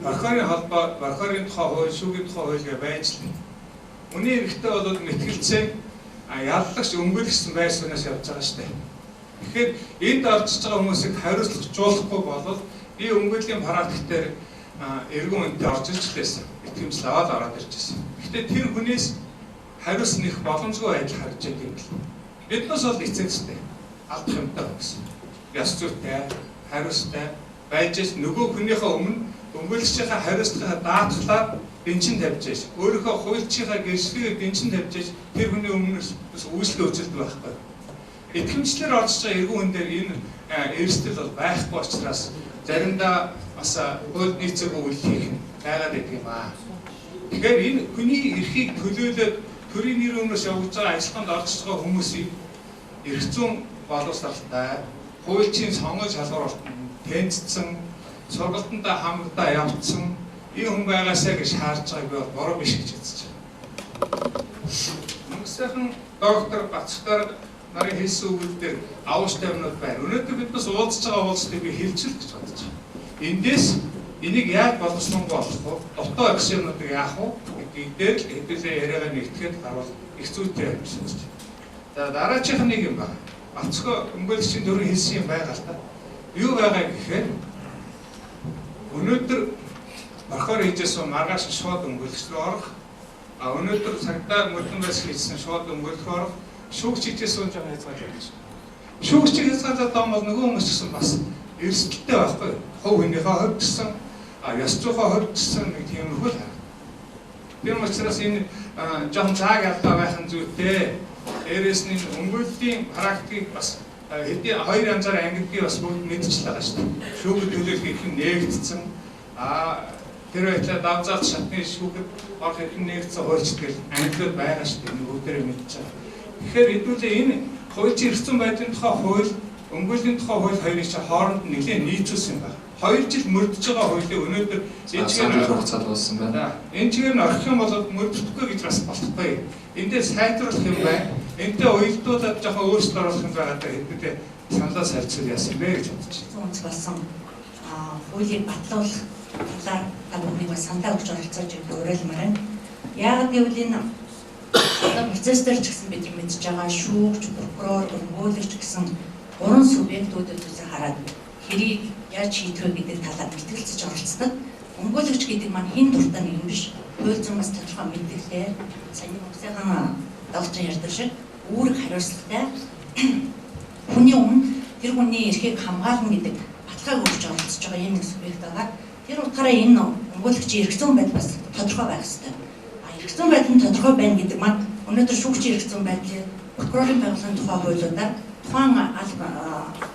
Орхойрын холбоо, орхойрын тухай хууль, шүүгийн тухай хууль байж л. Үний эрхтэй бол мэтгэлцээ яллагч өмгөөлөгчсөн байр сууриас явж байгаа шүү дээ. Тэгэхээр энд орж байгаа хүмүүсийг хариуцлагажуулахгүй бол би өмгөөлийн практикээр эргэн үнэтэй орж ирж байсан. Итгэмжлэл аваад ороод иржсэн. Гэхдээ тэр хүнээс хариуцнах боломжгүй байдал харж байгаа юм л. Биднээс бол эцэгтэй алдах юмтай гэсэн. Яс зүйтэй, хариуцтай байж нөгөө хүнийхээ өмнө өмгөөлөгчийнхээ хариуцлагаа даатгалаад бенчин тавьж байж, өөрийнхөө хуульчийнхаа гэрчлэгийг бенчин тавьж байж тэр хүний өмнө үйлчлэл үзүүлдэг байхгүй. Итгэмжлэлээр орж байгаа эргэн хүн дээр энэ эрсдэл бол байхгүй учраас заримдаа бас хууль нийцээгүй үйл хийх байгаад байдаг юм аа. Тэгэхээр энэ хүний эрхийг төлөөлөд төрийн нэр өмнөөс явуулж байгаа ажиллагаанд орж байгаа хүмүүсийг эрх зүйн боловсралтай, хуульчийн сонгон шалгуур тэнцсэн, сургалтандаа хамтдаа явцсан энэ хүн байгаасаа гэж шаарж байгааг би бол буруу биш гэж үзэж байна. Мөнгөсөйхэн доктор Бацгаар нарын хэлсэн үгүүдээр авууш тавинууд байна. Өнөөдөр биднээс уулзж байгаа уулзалтыг би хэлжил гэж бодож байна. Эндээс энийг яаж боловсруулах болох вэ? Дотоо аксионуудыг яах вэ? Гэдгээр л хэдүүлээ яриагаа нэгтгэхэд гарвал их зүйтэй юм шиг байна. За дараачих нэг юм байна. Бацгаа өмгөөлөгчийн дөрөв хэлсэн юм байгаа л та. Юу байгаа гэхээр өнөөдөр орхоор хийжсэн маргааш шууд өмгөөлөгч рүү орох. Өнөөдөр цагдаа мөрдөн байс хийсэн шууд өмгөөлөх орох. Шүүгч хийжсэн жоо хязгаар явуулж байна. Шүүгч хязгаарлаад байгаа бол нөгөө хүмүүс гэсэн бас эрсдэлтэй байхгүй. Хов хүнийхээ хувьд гэсэн, ёс зүйнхээ хувьд гэсэн нэг тиймэрхүү л харагдана. Тийм учраас энэ жоохон цааг алдаа байх нь зүйтэй. Дээрээс нь өмгөөллийн практикийг бас хэдийн хоёр янзаар ангидгийг бас бүгд мэдчихлээ байгаа шүү дээ. Шүүгд төлөөлөх их нээгдсэн. Тэр байдлаа давзаад шатны шүүгд орох их нээгдсэн хуульчдгэл ангидуд байгаа шүү дээ. Бүгдээрээ мэдчихэж байгаа. Тэгэхээр хэдүүлээ энэ хуульчийн эрх зүйн байдлын тухай хууль, өмгөөлийн тухай хууль хоёрыг чинь хооронд нэлээд нийцүүлсэн байна. 2 жил мөрдөж байгаа хуулийг өнөөдөр энэ чигээр хугацаанд болсон байна. Энэ чигээр нь орох юм бол мөрдөхгүй гэж бас болохгүй. Эндээ сайжруулах юм байна. Энтэй уялдуулаад жоохон өөрчлөлт оруулах юм байгаа даа хэдүүлээ саналаа сарцуул яасан бэ гэж бодож байна. Онц болсон хуулийг батлуулах талаар бүгдийг бас саналаа өгч оролцож уриалмаар байна. Яагаад гэвэл энэ процесс дээр ч гэсэн бид мэдж байгаа шүүгч, прокурор, өмгөөлөгч гэсэн 3 субъектүүдэд үзээ хараад хэрийг яаж шийдвэ гэдэг талаар мэтгэлцэж оролцдог. Өмгөөлөгч гэдэг маань хин дуртай нэг юм биш. Хууль зүйн бас тодорхой мэдээлэлтэй, саяны хүмүүсийн доктор ярьдаг шиг үүрэг хариуцлагатай хүний өмнө тэр хүний эрхийг хамгаална гэдэг баталгааг өгч оролцож байгаа юм субъект байгаа. Тэр утгаараа энэ өмгөөлөгчийн эрх зүйн байдал бас тодорхой байх ёстой. Эрх зүйн байдал нь тодорхой байна гэдэг маань өнөөдөр шүүгчийн эрх зүйн байдлыг прокурорын байгууллагын тухай хуулиудаар тухайн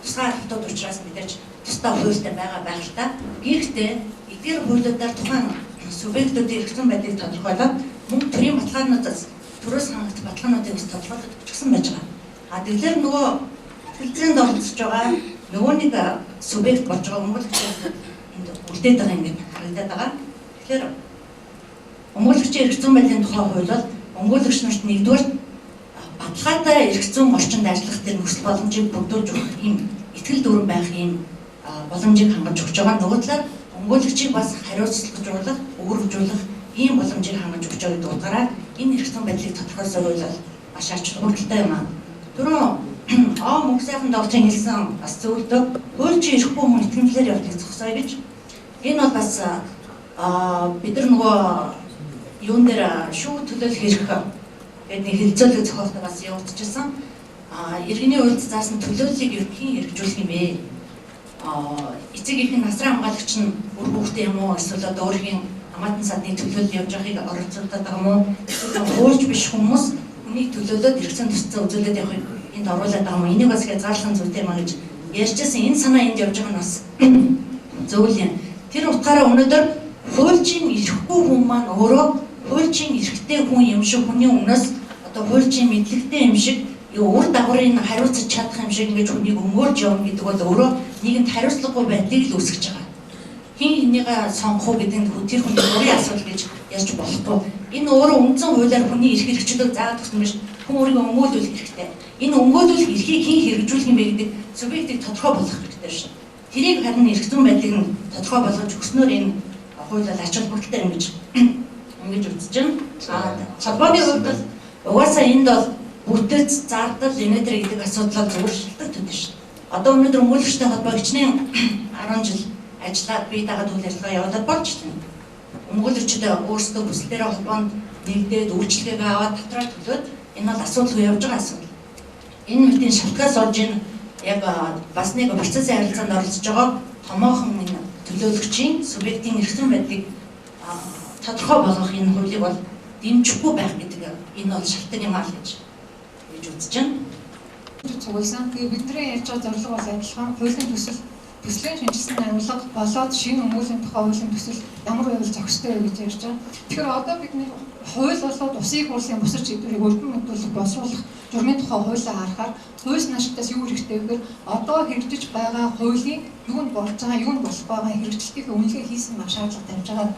тусгай албатууд учраас мэдээж тусдаа хуультай байгаа байх л та. Гэхдээ эдгээр хуулиудаар тухайн субъектуудын эрх зүйн байдлыг тодорхойлоод мөн төрийн баталгаануудаас төрөөс хангах баталгаануудыг бас тодорхойлоод өгсөн байж байгаа. Тэгэхээр нөгөө хэлцээнд оролцож байгаа нөгөө нэг субъект болж байгаа өмгөөлөгчийн энд үлдээд байгаа юм харагдаад байгаа. Тэгэхээр өмгөөлөгчийн эрх зүйн байдлын тухай хууль бол өмгөөлөгч нарт нэгдүгээр баталгаатай эрх зүйн орчинд ажиллах тэр нөхцөл боломжийг бүрдүүлж өгөх юм итгэл дүүрэн байх юм боломжийг хангаж өгч байгаа. Нөгөө талаар өмгөөлөгчийг бас хариуцлагажуулах, өөрөвжүүлэх ийм боломжийг хангаж өгч байгаа гэдэг утгаараа энэ эрх зүйн байдлыг тодорхойлсон хууль бол маш ач холбогдолтой юм аа. Түрүү мөнгөсөйхэн докторын хэлсэн бас зөвлөдөг хуульчийн эрхгүй хүн итгэмжлэлээр явуулах зохистой гэж. Энэ бол бас бид нар нөгөө юун дээр шүүх төлөөлөх эрх гэдэг нэг хэлцүүлэг зохиолтой бас явагдчихсан. Иргэний хуульд заасан төлөөллийг ерөнхийн хэрэгжүүлэх юм бэ? Эцэг эхийн насран хамгаалагч нь үр хүүхдээ юм уу эсвэл өөрхийн хамаатан садны төлөөлөл явж байгааг оролцуулдаг юм уу? Эсвэл хуульч биш хүмүүс үнийг төлөөлөд эргэцэн төсцөө үзүүлээд явахыг энд оруулаад байгаа юм. Энийг бас хязгаарлах зүйтэй маа гэж ярьжсэн. Энэ санаа энд явж байгаа нь бас зөвл юм. Тэр утгаараа өнөөдөр хуульчийн эрхгүй хүн маань өөрөө хуульчийн эрхтэй хүн юм шиг хүний өмнөөс одоо хуульчийн мэдлэгтэй юм шиг үр дагаврыг хариуцаж чадах юм шиг ингэж хүнийг өмгөөлж явна гэдэг бол өөрөө нийгэмд хариуцлагагүй байдлыг л үүсгэж байгаа. Хин хинийгээ сонгох уу гэдэг нь тэр хүний өөрийн асуудал гэж ярьж болохгүй. Энэ өөрөө үндсэн хуулиар хүний эрх хэрэгжүүлэг заадаг гэсэн биш. Хүн өөрийгөө өмгөөлөх хэрэгтэй. Энэ өмгөөлөх эрхийг хэн хэрэгжүүлэх юм бэ гэдэг субъектыг тодорхой болгох хэрэгтэй шин. Тэрийг харин эрх зүйн байдлыг нь тодорхой болгож өгснөөр энэ хууль бол ач холбогдолтой ингэж үзэж байна. Холбооны хувьд бол угаасаа энд бол бүтэц, зардал, энэтэр гэдэг асуудлаар зүгээр шилдэг төдий шүү. Одоо өнөөдөр өмгөөлөгчтэй холбоо хичнээн 10 жил ажиллаад бие дагаад үйл ажиллагаа явуулаад болж байна. Өмгөөлөгчдөө өөрсдөө бүсэлтээр холбоонд нэгдээд үйлчлэгээ аваад дотроо төлөөд энэ бол асуудал руу явж байгаа асуудал. Энэ мэдээ шалтгаалж орж ийн яг бас нэг процессын харилцаанд оролцож байгаа томоохон энэ төлөөлөгчийн субъектийн эрх зүйн байдлыг тодорхой болгох энэ хуулийг бол дэмжихгүй байх гэдэг энэ бол шалтгаан юм аа гэж үзэж байна. Цугласан. Тэгээ бидний ярьж байгаа зорилго бол адилхан. Хуулийн төслийн шинжилсэн амьлага болоод шинэ өмгөөлийн тухай хуулийн төсөл ямар байвал зохистой вэ гэж ярьж байгаа. Тэгэхээр одоо бидний хууль болоод Улсын их хурлын бусад чиглэлийг өргөн мэдүүлэх боловсруулах журмын тухай хуулиа харахаар хууль наштаас юу хэрэгтэй вэ гэхээр одоо хэрэгжиж байгаа хуулийн юунд болж байгаа, юунд болох байгаа хэрэгжилтийн үнэлгээ хийсэн маш шаардлага тавьж байгаа.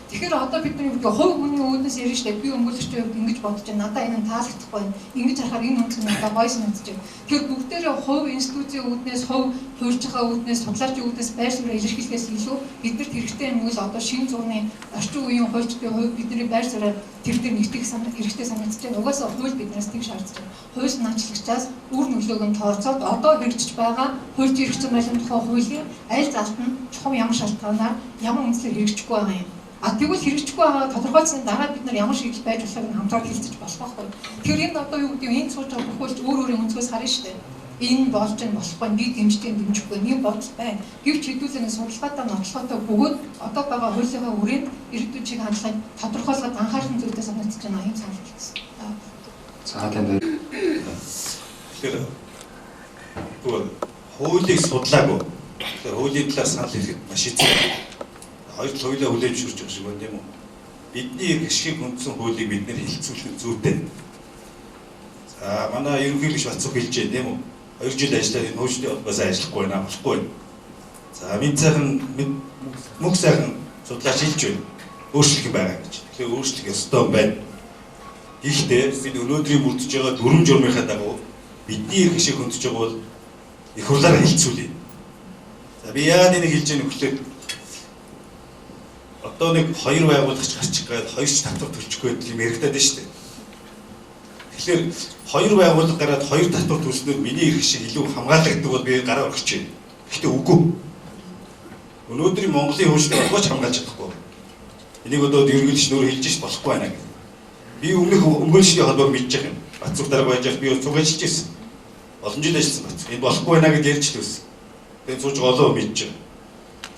Тэгэхээр одоо бид нэг хувь хүний үүднээс ярина штэ би өмгөөлөгчтэй ингэж бодож байна. Надаа энэ таалагдахгүй байна. Ингэж харахаар энэ үнэлгээ надад гоё санагдаж байна. Тэгэхээр бүгдээрээ хувь институцийн үүднээс, хувь хуульч байгаа үүднээс, судлаачийн үүднээс байр суурь илэрхийлэхээс илүү биднэрт хэрэгтэй юм бол одоо шинэ зурны орчин үеийн хуульчдын хувь бидний байр суурь тэр дээр нэгтгэх хэрэгтэй санагдаж байна. Угаасаа хууль биднээс тийм шаардж байна. Хууль наачлагчаас үр нөлөөг нь тооцоод одоо хэрэгжиж байгаа хуульч эрх зүйн байлын тухай хуулийн аль залт нь чухам ямар шалтгаанаар ямар үндслээр хэрэгжихгүй байгаа юм. Тэгвэл хэрэгжихгүй байгаа тодорхойлсны дараа бид нар ямар шийдэл байж болохыг хамтраад хэлцэж болох байхгүй. Тэгэхээр энд одоо юу гэдэг вэ? Энд сууж байгаа бүх хуульч өөр өөрийн өнцгөөс харна шүү дээ. Энэ болж байна болохгүй, би дэмжихгүй, нэг бодол байна. Гэвч хэдүүлээ судалгаатай нотлохотой бөгөөд одоо байгаа хуулийнхаа үрээд иргэдийн чиг хандлагыг тодорхойлоход анхаарсан зүйлтэй санагдаж байна юм санал хэлсэн. За танд. Тэгэхээр хуулийг судлаагүй. Тэгэхээр хуулийн талаар санал хэлэхэд маш хэцүү. Хоёр хуулиа хүлээж зөвшөөрч байгаа шиг байна тийм үү? Бидний гişгийг хүндсэн хуулийг бид нэр хилцүүлэх зүйтэй. За манай ерөнхийлөгч Бацуг хэлж байна тийм үү? 2 жил ажиллаад энэ хуулийн холбоос ажиллахгүй байна, болохгүй байна. За минь сайхан мөнх сайхан судлаач хэлж байна. Өөрчлөх юм байгаа гэж. Тэгэхээр өөрчлөх ёстой байна. Гэхдээ бид өнөөдрийн бүрдэж байгаа дүрм журмынхаа дагуу бидний гişгийг хүндэж байгаа бол их хурлаараа хилцүүлээ. За би яагаад энийг хэлж байгааг нөхлөө одоо нэг хоёр байгуулагч гарчих гээд хоёрч татвар төлчих гээд юм яригадаад байна шүү дээ. Тэгэхээр хоёр байгууллага гараад хоёр татвар төлснөөр миний эрх шиг илүү хамгаалагддаг бол би гараа өргөж байна. Гэхдээ үгүй. Өнөөдрийн Монголын хуульчдыг олгооч хамгаалж чадахгүй. Энийг одоо ерөнхийлөгч нөр хэлж ш болохгүй байна гэх. Би өмнөх өмгөөлчдийн холбоог мэдж байгаа юм. Бацуг дарга байж би цуг ажиллаж байсан. Олон жил ажилласан бац. Энэ болохгүй байна гэж ярьж лээсэн. Тэгээд сууж голоо мэдж байгаа.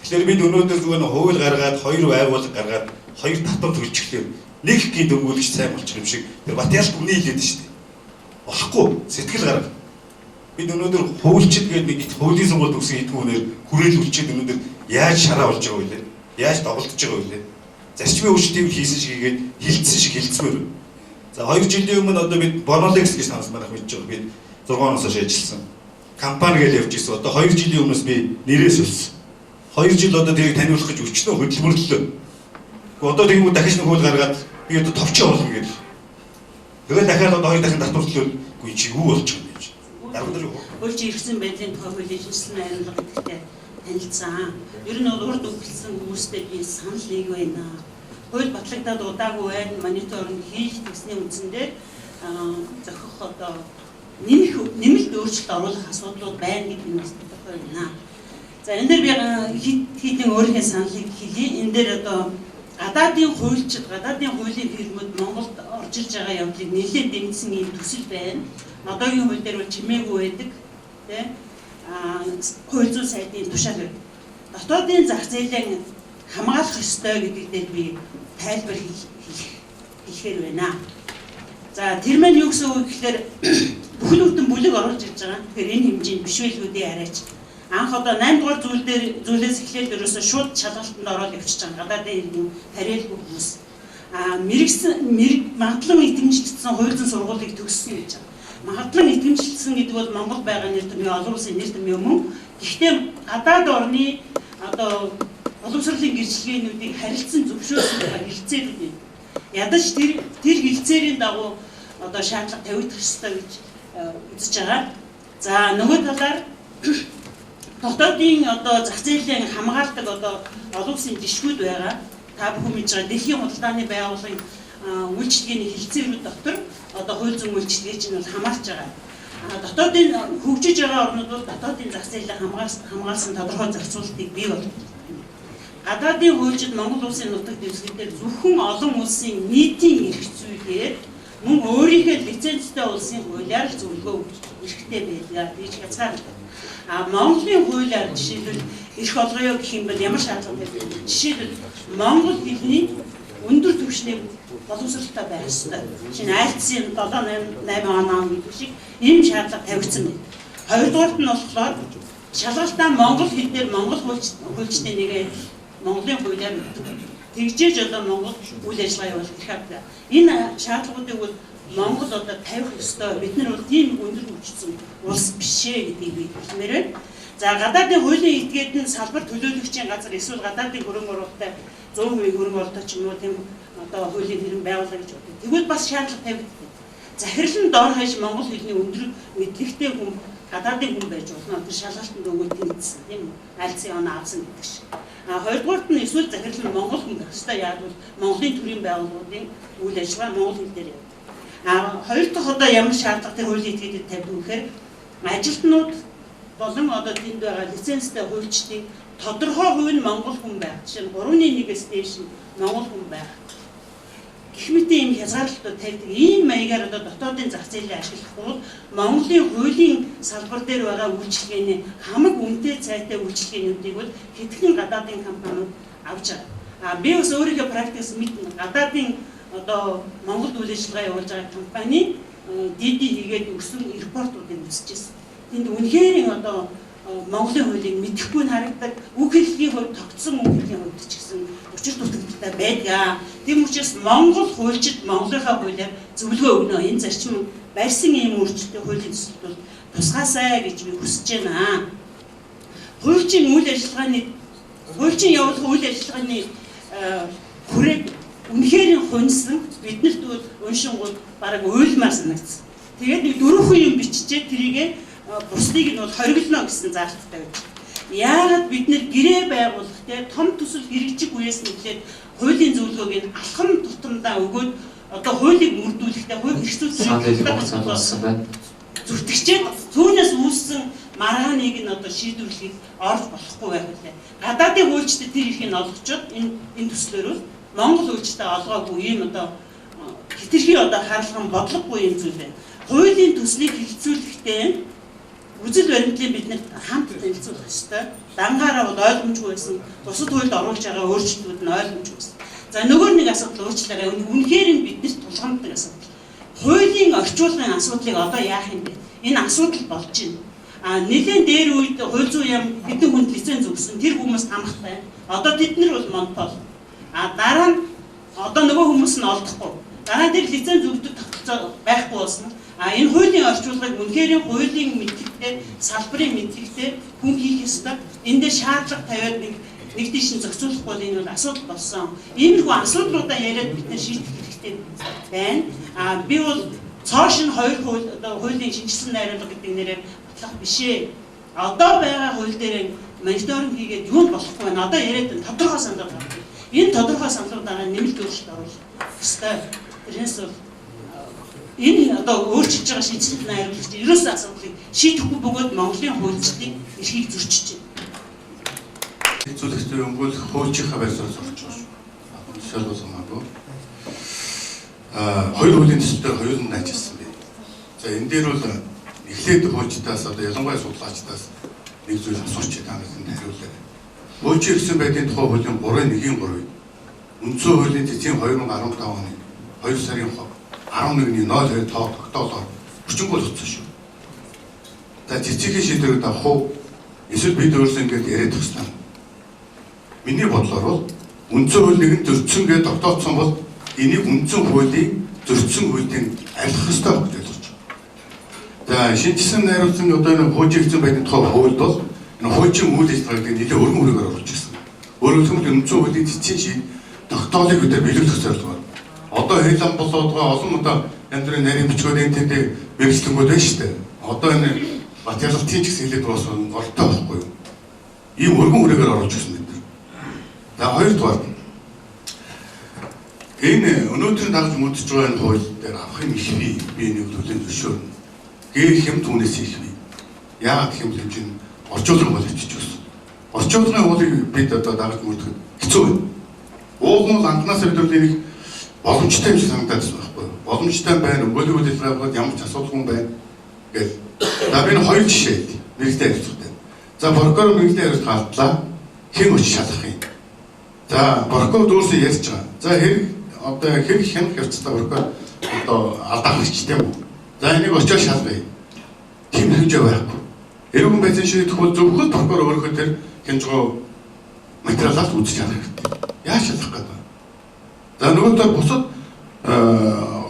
Тэгэхээр бид өнөөдөр зүгээр хууль гаргаад хоёр байгууллага гаргаад хоёр татвар төлчихлээ. Нэг гид өмгөөлөгч сайн болчих юм шиг тэр материал үний хэлээд шүү дээ. Болохгүй сэтгэл гарга. Бид өнөөдөр хуульчид гэдэг нэг хуулийн сургууль төгсөн хэдэн хүнээр хүрээлүүлчихэд өнөөдөр яаж шараа болж байгаа вэ? Яаж тоглож байгаа вэ? Зарчмын үйлчлэлийг хийсэн шиг хийгээд хилцсэн шиг хилцмээр. За 2 жилийн өмнө одоо бид Bonolex гэж таамаглах мэдж байгаа. Бид 6 оноос хойш ажилласан. Компани гэж явж ирсэн. Одоо 2 жилийн өмнөөс би нэрээ сольсон. 2 жил одоо тэрийг таниулах гэж өчнөө хөдөлмөрлөлөө. Одоо тэгмүү дахиж нэг хууль гаргаад би одоо товчоо болно гэж. Тэгээд дахиад одоо 2 дахин татвар төлөхгүй чи юу болж байгаа юм бэ? Дарга нар юу? Хуульч ирсэн байдлын тухай хуулийн шинжилсэн амьлага гэдэгтэй танилцсан. Ер нь бол урд өгүүлсэн хүмүүстэй би санал нэг байна. Хууль батлагдаад удаагүй байна. Мониторинг хийж тэгсний үндсэндээ зохих одоо нэмэлт өөрчлөлт оруулах асуудлууд байна гэдэг нь бас тодорхой байна. За энэ дээр би хэдийн өөрийнхөө саналыг хэлье. Энэ дээр одоо гадаадын хуульчид, гадаадын хуулийн фирмүүд Монголд орж ирж байгаа явдлыг нэлээд дэмжсэн ийм төсөл байна. Одоогийн хууль дээр бол чимээгүй байдаг, тийм хууль зүйн сайдын тушаал байна. Дотоодын зах зээлийг хамгаалах ёстой гэдэг дээр би тайлбар хийхээр байна. За тэр маань юу гэсэн үг гэхээр бүхэл бүтэн бүлэг оруулж ирж байгаа. Тэгэхээр энэ хэмжээнд биш байлгүүдээ арайч. Анх одоо 8 дугаар зүйлээс эхлээд ерөөсөө шууд шалгалтанд ороод явчихж байгаа. Гадаадын иргэн тариалгүй хүмүүс. Магадлан итгэмжлэгдсэн хууль зүйн сургуулийг төгссөн гэж байна. Магадлан итгэмжлэгдсэн гэдэг бол Монгол байгаа нэр томьёо, олон улсын нэр томьёо мөн. Гэхдээ гадаад орны одоо боловсролын гэрчлэгээнүүдийг харилцан зөвшөөрсөн байгаа хэлцээрүүд юм. Ядаж тэр хэлцээрийн дагуу одоо шаардлага тавигдах ёстой гэж үзэж байгаа. За нөгөө талаар дотоодын одоо зах зээлийн хамгаалдаг одоо олон улсын жишгүүд байгаа. Та бүхэн мэдж байгаа Дэлхийн худалдааны байгууллагын үйлчлэгээний хэлэлцээрүүд дотор одоо хууль зүйн үйлчлэгээ чинь бол хамаарч байгаа. Дотоодын хөгжиж байгаа орнууд дотоодын зах зээлийг хамгаалсан тодорхой зарцуулалтыг бий болгодог. Гадаадын хуульчид Монгол улсын нутаг дэвсгэрээр зөвхөн олон улсын нийтийн эрх зүйгээр мөн өөрийнхөө лицензтэй улсын хуулиар зөвлөгөө өгөх эрхтэй байлаа гэж хязгаарладаг. Монголын хуулиар жишээлбэл эрх олгоё гэх юм бол ямар шаардлага вэ? Жишээлбэл монгол хэлний өндөр түвшний боловсролтой байх ёстой. Шинэ IELTS-ийн 788 оноо гэдэг шиг ийм шаардлага тавигдсан байна. Хоёрдугаарт нь болохоор шалгалтаа монгол хэлээр монгол хуульчдын нэгэ Монголын хуулиар тэгжээж одоо Монгол үйл ажиллагаа явуулах эрх авдаг. Энэ шаардлагуудыг бол Монгол одоо тавих ёстой. Бид нар бол тийм өндөр хүчтэй улс биш ээ гэдгийг би хэлмээр байна. За гадаадын хуулийн этгээд нь салбар төлөөлөгчийн газар эсвэл гадаадын хөрөнгө оруулалттай 100% хөрөнгө оруулалт ч юм уу тийм одоо хуулийн хэрэв байгууллага гэж боддог. Тэгвэл бас шаардлага тавигддаг. Захирал нь дор хаяж монгол хэлний өндөр мэдлэгтэй хүн гадаадын хүн байж болно. Тэр шалгалтанд өгөөд тэнцсэн тийм үү? IELTS-ийн оноо авсан гэдэг шиг. Хоёрдугаарт нь эсвэл захирал нь монгол хүн байх ёстой. Яг бол Монголын төрийн байгууллагын үйл ажиллагаа монгол хэл дээр явагдана. Хоёр дахь одоо ямар шаардлага тэр хуулийн этгээдэд тавьдаг вэхээр ажилтнууд болон одоо тэнд байгаа лицензтэй хуульчдын тодорхой хувь нь монгол хүн байх. Жишээ нь 3.1-ээс дээш нь монгол хүн байх. Гэх мэт ийм хязгаарлалтууд тавьдаг. Ийм маягаар одоо дотоодын зах зээлийг ашиглах бол Монголын хуулийн салбар дээр байгаа үйлчилгээний хамаг үнэтэй цайтай үйлчилгээнүүдийг бол хэдхэн гадаадын компаниуд авч байгаа. Би бас өөрийнхөө практикс мэднэ. Гадаадын одоо Монголд үйл ажиллагаа явуулж байгаа компани DD хийгээд өссөн репортуудыг үзчихсэн. Тэнд үнэхээр одоо Монголын хуулийг мэдэхгүй нь харагдаг. Үг хэллэгийн хувьд тогтсон үг хэллэгийн хувьд ч гэсэн учир дутагдaltaй байдаг. Тийм учраас Монгол хуульчид Монголынхаа хуулиар зөвлөгөө өгнө. Энэ зарчим барьсан ийм өөрчлөлттэй хуулийн төсөлд бол тусгаасай гэж би хүсэж байна. Хуульчийн явуулах үйл ажиллагааны хүрээг үнэхээр хунсан биднэрт уншингууд бараг уйлмаар санагдсан. Тэгээд нэг дөрвөн юм биччихээ тэрийгээ бусдыг нь бол хориглоно гэсэн заалттай байж. Яагаад бид нэр гэрээ байгуулах те том төсөл хэрэгжих үеэс нэглээд хуулийн зөвлөгөөг нь алхам тутамдаа өгөөд одоо хуулийг мөрдүүлэхдээ хууль хэрэгцүүлсэн зүтгэжээд түүнээс үүссэн маргааныг нь одоо шийдвэрлэхэд орж болохгүй байх үлээ. Гадаадын хуульчдад тэр ихийг олгочод энэ төслөөр Монгол хуульчдад олгоогүй ийм одоо хэтэрхий одоо харалхан бодлогогүй юм зүйл байна. Хуулийн төслийг хэрэгцүүлэхдээ үзэл баримтлалыг бид нэр хамт танилцуулах ёстой. Дангаараа бол ойлгомжгүй байсан. Бусад хуульд оруулж байгаа өөрчлөлтүүд нь ойлгомжгүй байсан. За нөгөө нэг асуудал уучлаарай. Үнэхээр нь биднэрт тулгамддаг асуудал. Хуулийн орчуулгын асуудлыг одоо яах юм бэ? Энэ асуудал болж байна. Нэгэн дээр үед хууль зүйн яам хэдэн хүнд лиценз өгсөн. Тэр хүмүүс тамах байна. Одоо тэд нар бол монопол. Дараа нь одоо нөгөө хүмүүс нь олдохгүй. Дараа дээр лиценз өгдөг тогтолцоо байхгүй болсон. Энэ хуулийн орчуулгыг үнэхээр хуулийн мэдлэгтэй, салбарын мэдлэгтэй хүн хийх ёстой. Энд дээр шаардлага тавиад нэг тийш нь зохицуулахгүй бол энэ бол асуудал болсон. Иймэрхүү асуудлуудаа яриад бид нэр шийдэх хэрэгтэй байна. Би бол цааш нь хоёр хуулийн шинжилсэн найруулга гэдэг нэрээр батлах биш ээ. Одоо байгаа хууль дээр мониторинг хийгээд юу болохгүй байна. Одоо яриад тодорхой санал байна. Энэ тодорхой саналуудаа нэмэлт өөрчлөлт оруулах ёстой. Тэрнээс бол энэ одоо өөрчилж байгаа шинжилгээ найруулагч ерөөсөө асуудлыг шийдэхгүй бөгөөд Монголын хуульчдын эрхийг зөрчиж байна. Хэцүүлэгтэй юм бол хуульчийнхаа байрсаас орж байгаа шүү. Жишээл бол хамаагүй. Хоёр хуулийн төсөлтөөр хоёр нь ажилласан байна. За энэ дээр бол эхлээд хуульчдаас одоо ялангуяа судалгаачдаас нэг зүйл асууч та бүхэнд хариулъя. Хуульчийн гэсэн байдлын тухай хуулийн 3.1-3 үндсэн хуулийн цэцгийн 2015 оны 2 сарын 11-ний 02 тогтоолоор хүчин болгоцсон шүү. За цэцгийн шийдвэрүүд авах уу? Эсвэл бид өөрсдөө ингэж яриад тахсан. Миний бодлоор бол үндсэн хуулийг нь зөрчсөн гэж тогтооцсон бол энийг үндсэн хуулийн зөрчсөн хуулийн арилгах ёстой гэж ойлгож байна. За шинжилсэн найруулсан одоо энэ хуучин хэвцэн байдлын тухай хуульд бол энэ хуучин үйл ажиллагааг нэлээд өргөн хүрээгээр оруулж ирсэн. Өөрөөр хэлбэл үндсэн хуулийн цэцгийн шийд тогтоолыг бид биелүүлэх зорилгоор. Одоо хэлэн болоод байгаа олон удаа янз бүрийн нарийн бичгүүд энэ тэнд мэрэгчлэнгүүд байна шүү дээ. Одоо энэ Батялгалтын ч гэсэн хэлээд дуусна ортой байхгүй юу? ийм өргөн үрээгээр оруулж ирсэн бид нар. За хоёрдугаар энэ өнөөдөр дагж мэдж байгаа энэ хууль дээр авах юм их би нэг төлөв зөвшөөрнө. Гээх юм түүнээс их бий. Яагаад гэх юм бэ чинь орчуулгын хууль биччихсэн. Орчуулгын хуулийг бид одоо дагж мэдэх хэцүү байна. Уулын анханаас өдрөлийн боломжтой юм шиг санагдаад байна байхгүй юу? Боломжтой байна, өмгөөлөг үйлдвэрлэлд ямар ч асуудалгүй байна гэл. За би энэ хоёр жишээ мэрэгтэй харилцагтай. За прокурор мэрэгтэй харилцаг халдлаа. Хэн очиж шалгах юм? За прокурор дүүрсэн ярьж байгаа. За хэрэг хянах явцдаа прокурор одоо алдаах хэрэгтэй юм уу? За энийг очиж шалгая. Тэм хэмжээ байхгүй. Эрүүл байцааны шийдэх бол зөвхөн прокурор өөрөөр тэр хянж байгаа материалаас үзэж харах хэрэгтэй. Яаж шалгах гэдэг вэ? За нөгөөдөө бусад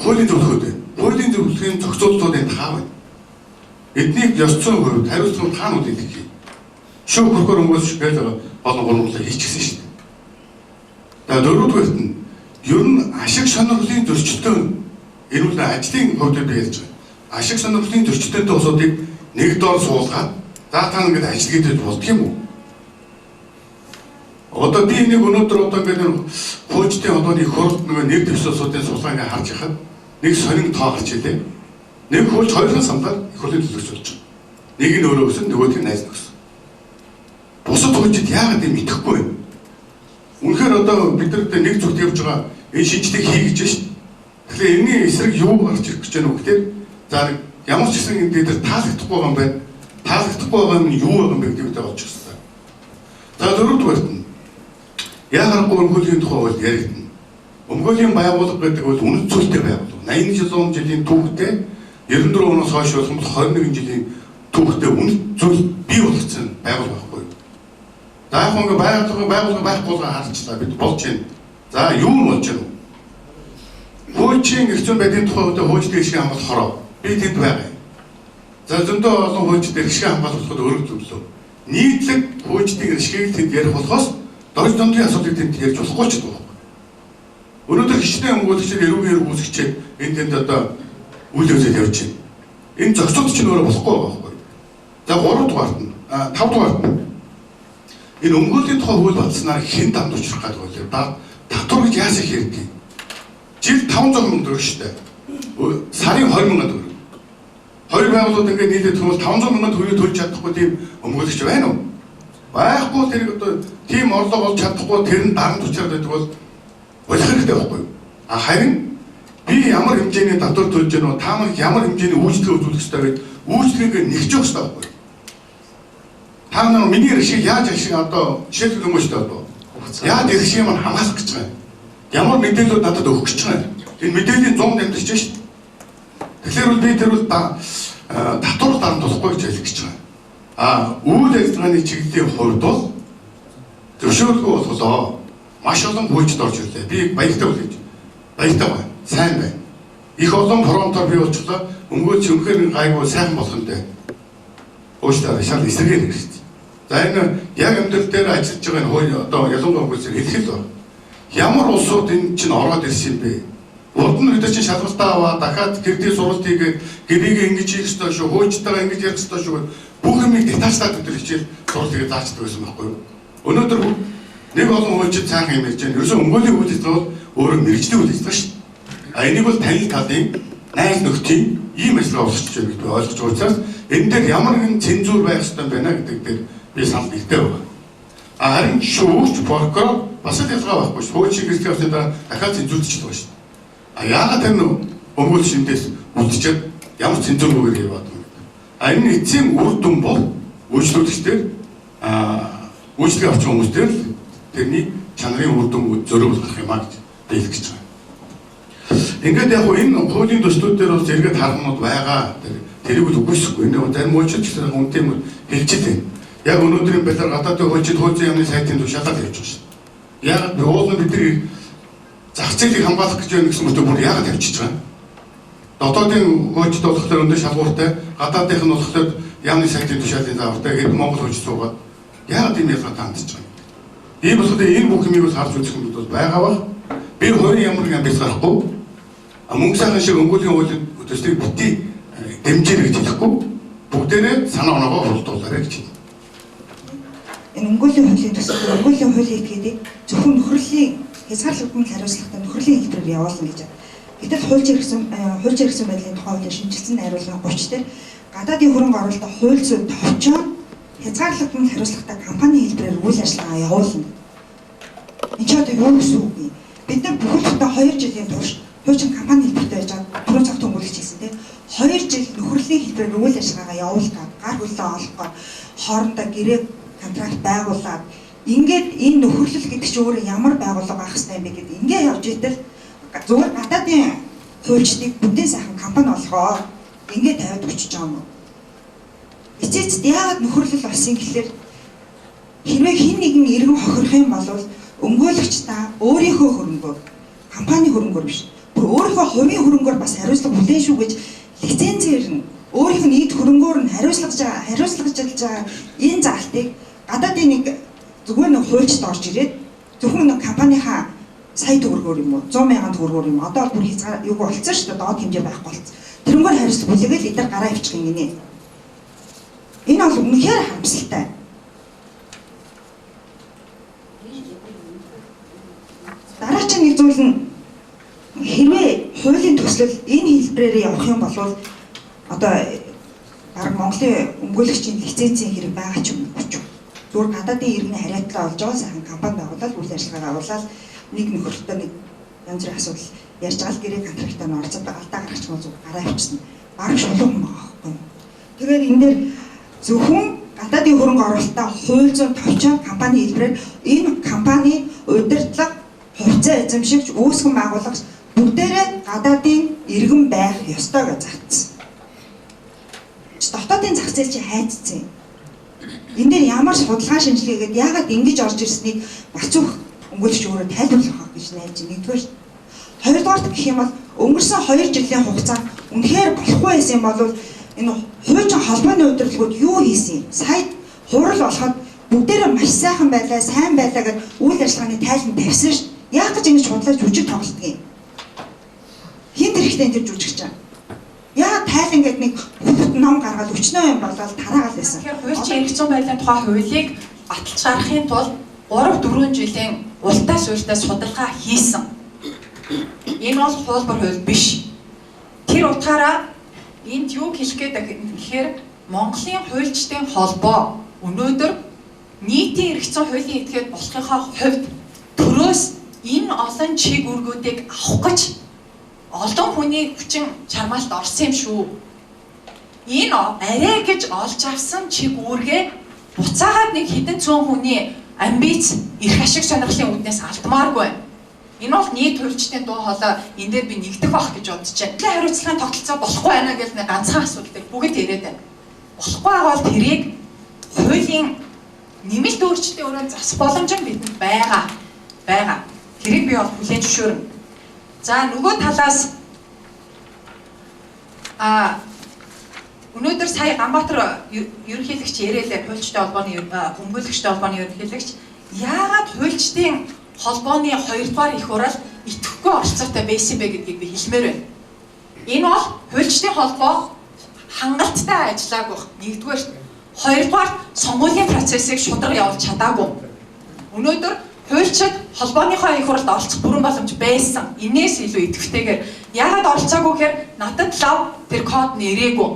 хуулийн зөвлөгөөд байна. Хуулийн зөвлөгийн зохицуулалтуудын тав байна. Эднийг ёс зүйн хувьд хариуцлага таанууд хэлэх. Шүүх прокурор өнгөс гэж болон гурвуулаа хийчихсэн шүү дээ. За дөрөвдүгээрт нь ер нь ашиг сонирхлын зөрчилдөөн энэ үл ажлын хувьд би ярьж байгаа. Ашиг сонирхлын зөрчилдөөнтэй усуудыг нэг доор суулгаад за та ингэж ажил хийдэж болдго юм уу? Одоо би нэг өнөөдөр одоо ингэ хуучдын одоо нэг хурд нэг нэр дэвсэлсүүдийн суулгаа ингэ харж яхад нэг сонин тоо гарч илээ. Нэг хурд хоёрын самбар их хурлын төлөвч болж байгаа. Нэг нь өөрөө өсөн, нөгөөх нь найз нөхсөн. Бусад хуучид яагаад юм итгэхгүй вэ? Үнэхээр одоо биднэрт нэг зүгт явж байгаа энэ шинжлэх хий гэж шít. Тэгэхээр энэний эсрэг юу гарч ирэх гэж байна вэ гэхээр за ямар ч гэсэн энэ дээр таалагдахгүй байгаа юм байна. Таалагдахгүй байгаа юм юу байгаа юм бэ гэдэг бодож байна. За дөрөвдүгээрт нь яагаад өмгөөлийн тухай бол яригдана. Өмгөөлийн байгууллага гэдэг бол үнэт зүйлтэй байгууллага. 81 жилийн түүхтэй 94 оноос хойш болох 21 жилийн түүхтэй үнэт зүйл бий болгоцсон байгууллага байхгүй. За яг ингээ байгууллага байхгүй харчлаа бид болж байна. За юу нь болж байна вэ? Хуучин эрчим байдлын тухай хуучин гэршийн хамгаалах хороо би тэнд байгаа. За зөндөө олон хуучин гэршийн хамгаалахад өөрөг зөвлөө. Нийтлэг хуучдын гэршгийг тэнд ярих болохоос дорж дундын асуудлыг тэнд ярьж болохгүй ч гэдэг. Өнөөдөр хичнээн өмгөөлөгчид эрүүгээр үүсгчээ энэ тэнд одоо үйл явдал явж байна. Энэ зохицуулт чинь өөрөө болохгүй байгаа байхгүй. За 3 дугаарт нь 5 дугаарт нь энэ өмгөөлийн тухай хууль баталснаар хэн дамд учрах гэдэг вэ? Татвар гэж яасан хэрэг? Жил 500 мянга төгрөг шүү дээ. Сарын 20 мянга төгрөг. Хоёр байгууллагууд ингээд нийлээд тэгвэл 500 мянга төгрөгийг төлж чадахгүй тийм өмгөөлөгч байна уу? Байхгүй тэр одоо тийм орлого олж чадахгүй тэр нь дарамт учраад байдаг бол болох хэрэгтэй байхгүй юу? Харин би ямар хэмжээний татвар төлж гэнэ үү? Та нар ямар хэмжээний үйлчлэг үзүүлэх ёстой гэдэг үйлчлэгийг нэгж өгөх ёстой байхгүй юу? Та нар миний иршиг яаж ашиг одоо жишээлбэл юм шүү дээ. Яаж иршиг юм хамгаалах гэж байгаа юм? Ямар мэдээлэлүүд надад өгөх гэж байгаа юм? Энэ мэдээллийн 100 дамжиж шүү дээ. Тэгэхээр би тэр бол татвар дарамт болохгүй гэж хэлэх гэж байгаа. Үйл ажиллагааны чиглэлийн хувьд бол зөвшөөрөлгүй болголоо. Маш олон хөлжид орж ирлээ. Би баяртай үлээж. Баяртай байна. Сайн байна. Их олон промптор бий болчихлоо. Өмгөөлч өнөхөр гайгүй сайхан болох юм дээ. Өөстөө шал эсрэгээр хэрэгтэй. За энэ яг амьдрал дээр ажиллаж байгаа энэ хууль одоо ялангуяа хүмүүсээр хэлэх л байна. Ямар улсууд энэ чинь ороод ирсэн юм бэ? Урд нь бид чинь шалгалтаа аваа дахиад гэрдийн сургалт хийгээд гэрийг ингэж хийх ёстой шүү, хуульчтайгаа ингэж ярих ёстой шүү гэд бүх юмыг детальчлаад өдөр хичээл сургалт хийгээд заачдаг байсан байхгүй юу? Өнөөдөр нэг олон хуульчид цаахан юм ярьж байна. Ерөөсөө өмгөөлийн үйл ажиллагаа бол өөрөө мэрэгжлийн үйл ажиллагаа шүү. Энийг бол танил талын найз нөхдийн ийм ажиллагаа болчихж байна гэдэг ойлгож байгаа учраас энэ дээр ямар нэгэн цензур байх ёстой байна гэдэг дээр би санал нэгтэй байна. Харин шүүгч прокурор бас л ялгаа байхгүй шүү. Хуучин гэрчлэлийн явцын дараа дахиад цензурдчихдаг байна шүү. Яагаад тэр өмгөөлч шиндээс үлдчихэд ямар цензургүйгээр яваад байна. Энэ эцсийн үр дүн бол үйлчлүүлэгчдэр үйлчлэгээ авч байгаа хүмүүстэр л тэрний чанарын үр дүн зөрөөл гарах юм аа гэж би хэлэх гэж байна. Ингээд яг энэ хуулийн төслүүд дээр бол зэрэгэд харгамууд байгаа. Тэрийг л үгүйсэхгүй. Энэ зарим үйлчлэгч гэсэн үнтэй юм хэлж байна. Яг өнөөдрийн байдлаар гадаадын хуучин хуулийн яамны сайтын тушаалаад явж байгаа шүү. Яг уулын бидний зах зээлийг хамгаалах гэж байна гэсэн мэт бүр яагаад тавьчихж байгаа юм? Дотоодын хуучин болохоор өндөр шалгууртай, гадаадынх нь болохоор яамны сайтын тушаалын заавартай гэдэг Монгол хуучин суугаад яагаад ийм ялгаа таандж байгаа юм? Ийм болохоор энэ бүх юмыг бол харж үзэх юм бол байгаа ба. Би хоёрын ямар нэг амбиц гарахгүй. Мөнгө сайхан шиг өмгөөлийн хуулийн төслийг бити дэмжиж гэж хэлэхгүй. Бүгдээрээ санаа оноогоо хуралдуулаарай гэж. энэ өмгөөллийн хуулийн төсөл, өмгөөллийн хуулийн этгээдийг зөвхөн нөхрөлийн хязгаарлагдмал хариуцлагатай нөхрөлийн хэлбэрээр явуулна гэж байна. Гэтэл хууль хэрэгсэн байдлын тухай хуулийн шинжилсэн найруулгын 30 дээр гадаадын хөрөнгө оруулалтад хууль зүйн товчоор хязгаарлагдмал хариуцлагатай компани хэлбэрээр үйл ажиллагаа явуулна. Энэ ч одоо юу гэсэн үг юм? Бид нар бүхэл бүтэн 2 жилийн турш хуучин компани хэлбэртэй байж байгаа түрүү цаг төнгөлөгч хийсэн тийм 2 жил нөхрөлийн хэлбэрээр үйл ажиллагаагаа явуулах, гар хөлөө олох, хоорондоо гэрээ контракт байгуулад ингээд энэ нөхөрлөл гэдэг чинь өөрөө ямар байгууллага байх хэрэгтэй юм бэ гэдэг ингээд явж итэл зүгээр гадаадын хуульчдыг бүдэн сайхан компани болгоо ингээд тавиад өчөж байгаа юм. Эцээцд яагаад нөхөрлөл болсон гэхэлэр хэрвээ хин нэгэн иргэн хохирох юм бол өмгөөлөгч та өөрийнхөө хөрөнгөөр компани хөрөнгөөр биш бүр өөрийнхөө хувийн хөрөнгөөр бас хариуцлага хүлээн шүү гэж лицензээр нь өөрийнх нь нийт хөрөнгөөр нь хариуцлагаж байгаа энэ заалтыг гадаадын нэг зүгээр нэг хуульчд орж ирээд зөвхөн нэг компанийнхаа сая төгрөгөөр юм уу 100 мянган төгрөгөөр юм одоо бүр хязгаар юу болцсон шүү дээ доод хэмжээ байхгүй болцсон. Тэрнгээр хариуцлага хүлээгээл эдгээр гараа ивчих юм гинэ. Энэ бол үнэхээр харамсалтай. Дараагийн нэг зүйл нь хэрвээ хуулийн төслөл энэ хэлбэрээр явах юм бол одоо баг Монголын өмгөөлөгчийн лицензийн хэрэг байгаа ч юм уу. Зүгээр гадаадын иргэний хариуцлага олж байгаа сайхан компани байгуулаад үйл ажиллагаа явуулаад нэг нөхөрлөлтөд нэг янз бүрийн асуудал ярьж байгаа л гэрээ контрактаар орцоод алдаа гаргач юм зүг гараа авчихсан. Бараг шулуун юм байгаа байхгүй. Тэгэхээр энэ дээр зөвхөн гадаадын хөрөнгө оруулалтаа хууль зүйн товчоор компани хэлбэрээр энэ компани удирдлага хувьцаа эзэмшигч үүсгэн байгуулагч бүгдээрээ гадаадын иргэн байх ёстой гэж загтсан. Дотоодын зах зээл чи хайцсан. Энэ дээр ямар судалгаа шинжилгээгээд яагаад ингэж орж ирснийг бацуух өмгөөлөгч өөрөө тайлбарлах байх гэж найдаж байна. Нэгдүгээр. Хоёрдугаар гэх юм бол өнгөрсөн 2 жилийн хугацаанд үнэхээр болохгүй байсан юм бол энэ хуучин холбооны удирдлагууд юу хийсэн юм? Сая хурал болоход бүгдээрээ маш сайхан байлаа, сайн байлаа гэж үйл ажиллагааны тайлбар тавьсан шүү. Яах гэж ингэж худлаж жүжиг тоглолтог юм? Хин тэрхтээ энэ жүжигч чам. Яа тайл ингээд нэг хүүхэд ном гаргаад өчнөө юм болоод тараагаад байсан. Тэгэхээр хуульчин эрх зүйн байдлын тухай хуулийг баталж гаргахын тулд 3-4 жилийн ултай суурьтай судалгаа хийсэн. Энэ бол хуулбар хууль биш. Тэр утгаараа энд юу хэлэх гээд гэхээр Монголын хуульчдын холбоо өнөөдөр нийтийн эрх зүйн хуулийн этгээд болохынхаа хувьд төрөөс энэ олон чиг үүргүүдийг авах гэж олон хүний хүчин чармаалт орсон юм шүү. Энэ арай гэж олж авсан чиг үүргээ буцаагаад нэг хэдэн зуун хүний амбиц эрх ашиг сонирхлын үүднээс алдмааргүй байна. Энэ бол нийт хуульчдын дуу хоолой энэ дээр би нэгдэх байх гэж бодож байна. Тэ хариуцлагын тогтолцоо болохгүй байна гэж нэг ганцхан асуудал бүгд яриад байна. Болохгүй байгаа бол тэрийг хуулийн нэмэлт өөрчлөлтийн өрөөнд засах боломж нь бидэнд байгаа. Тэрийг би бол хүлээн зөвшөөрнө. За нөгөө талаас өнөөдөр сая Ганбаатар ерөнхийлөгч ярээлээ хуульчдын холбооны өмгөөлөгчдийн холбооны ерөнхийлөгч яагаад хуульчдын холбооны 2-р их хурал итгэхгүй оролцоотой байсан бэ гэдгийг би хэлмээр байна. Энэ бол хуульчдын холбоо хангалттай ажиллаагүй. Нэгдүгээр, хоёрдугаар сонгуулийн процессыг шударга явуулж чадаагүй. Өнөөдөр хуульчид холбооныхоо их хуралд оролцох бүрэн боломж байсан. Инээс илүү идэвхтэйгээр яагаад оролцоогүй гэхээр надад лав тэр код нь ирээгүй.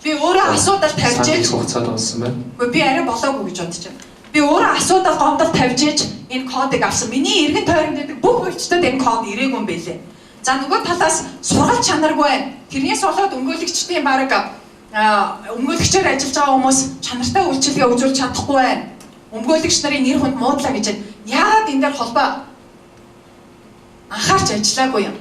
Би өөрөө асуудал тавьж ээж хугацаад болсон байна. Гэхдээ би арай болоогүй гэж бодож байна. Би өөрөө асуудал гомдол тавьж ээж энэ кодыг авсан. Миний эргэн тойронд байдаг бүх хуульчдад энэ код ирээгүй юм байлээ. За нөгөө талаас сургалт чанаргүй байна. Тэрнээс болоод өмгөөлөгчдийн баг өмгөөлөгчөөр ажиллаж байгаа хүмүүс чанартай үйлчилгээ үзүүлж чадахгүй байна. Өмгөөлөгч нарын нэр хүнд муудлаа гэж байна. Яагаад энэ дээр холбоо анхаарч ажиллаагүй юм?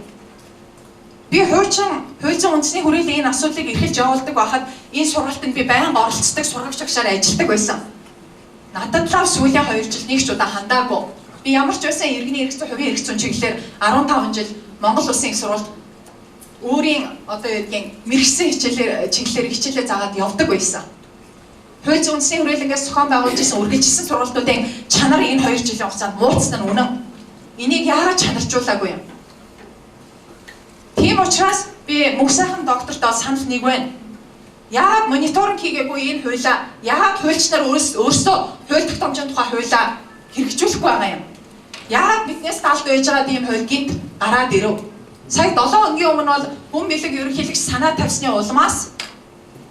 Би хуучин үндэсний хүрээлэн энэ асуудлыг эрхэлж явуулдаг байхад энэ сургалтанд би байнга оролцдог сургагч агшаар ажилладаг байсан. Надад лав сүүлийн 2 жил нэг ч удаа хандаагүй. Би ямар ч байсан иргэний эрх зүйн хувийн эрх зүйн чиглэлээр 15 жил Монгол Улсын их сурвалжд өөрийн одоо юудгийн мэрэгсэн чиглэлээр хичээлээ заагаад явдаг байсан. Хууль зүйн үндэсний хүрээлэнгээс зохион байгуулж исэн үргэлжилсэн сургалтуудын чанар энэ 2 жилийн хугацаанд муудсан нь үнэн. Энийг яагаад чанаржуулаагүй юм? Тийм учраас би мөнх сайхан доктортой санал нэг байна. Яагаад мониторинг хийгээгүй энэ хуулиа? Яагаад хуульч нар өөрсдөө хууль тогтоомжийн тухай хуулиа хэрэгжүүлэхгүй байгаа юм? Яагаад биднээс талд байж байгаа ийм хууль гинт гараад ирэв? Сая 7 хоногийн өмнө бол хүн бэлэг ерөнхийлөгч санаа тавьсны улмаас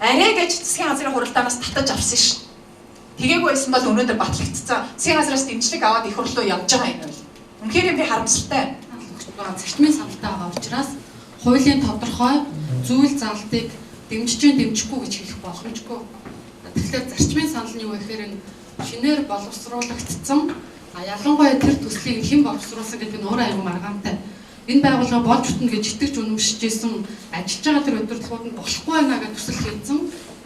арай гэж засгийн газрын хуралдаанаас татаж авсан шин. Тэгээгүй байсан бол өнөөдөр батлагдсан. Засгийн газраас дэмжлэг аваад их хурлуу явж байгаа юм бол. Үнэхээр би харамсалтай. Зарчмын саналтай байгаа учраас хуулийн тодорхой зүйл залтыг дэмжихгүй гэж хэлэх боломжгүй. Тэгэхээр зарчмын санал нь юу вэ гэхээр шинээр боловсруулагдсан ялангуяа тэр төслийг хэн боловсруулсан гэдэг нь өөр аюул маргаантай. Энэ байгууллага болж бүтнэ гэж итгэж үнэмшиж исэн ажиллаж байгаа тэр удирдлагууд нь болохгүй байна гэж төсөл хийсэн.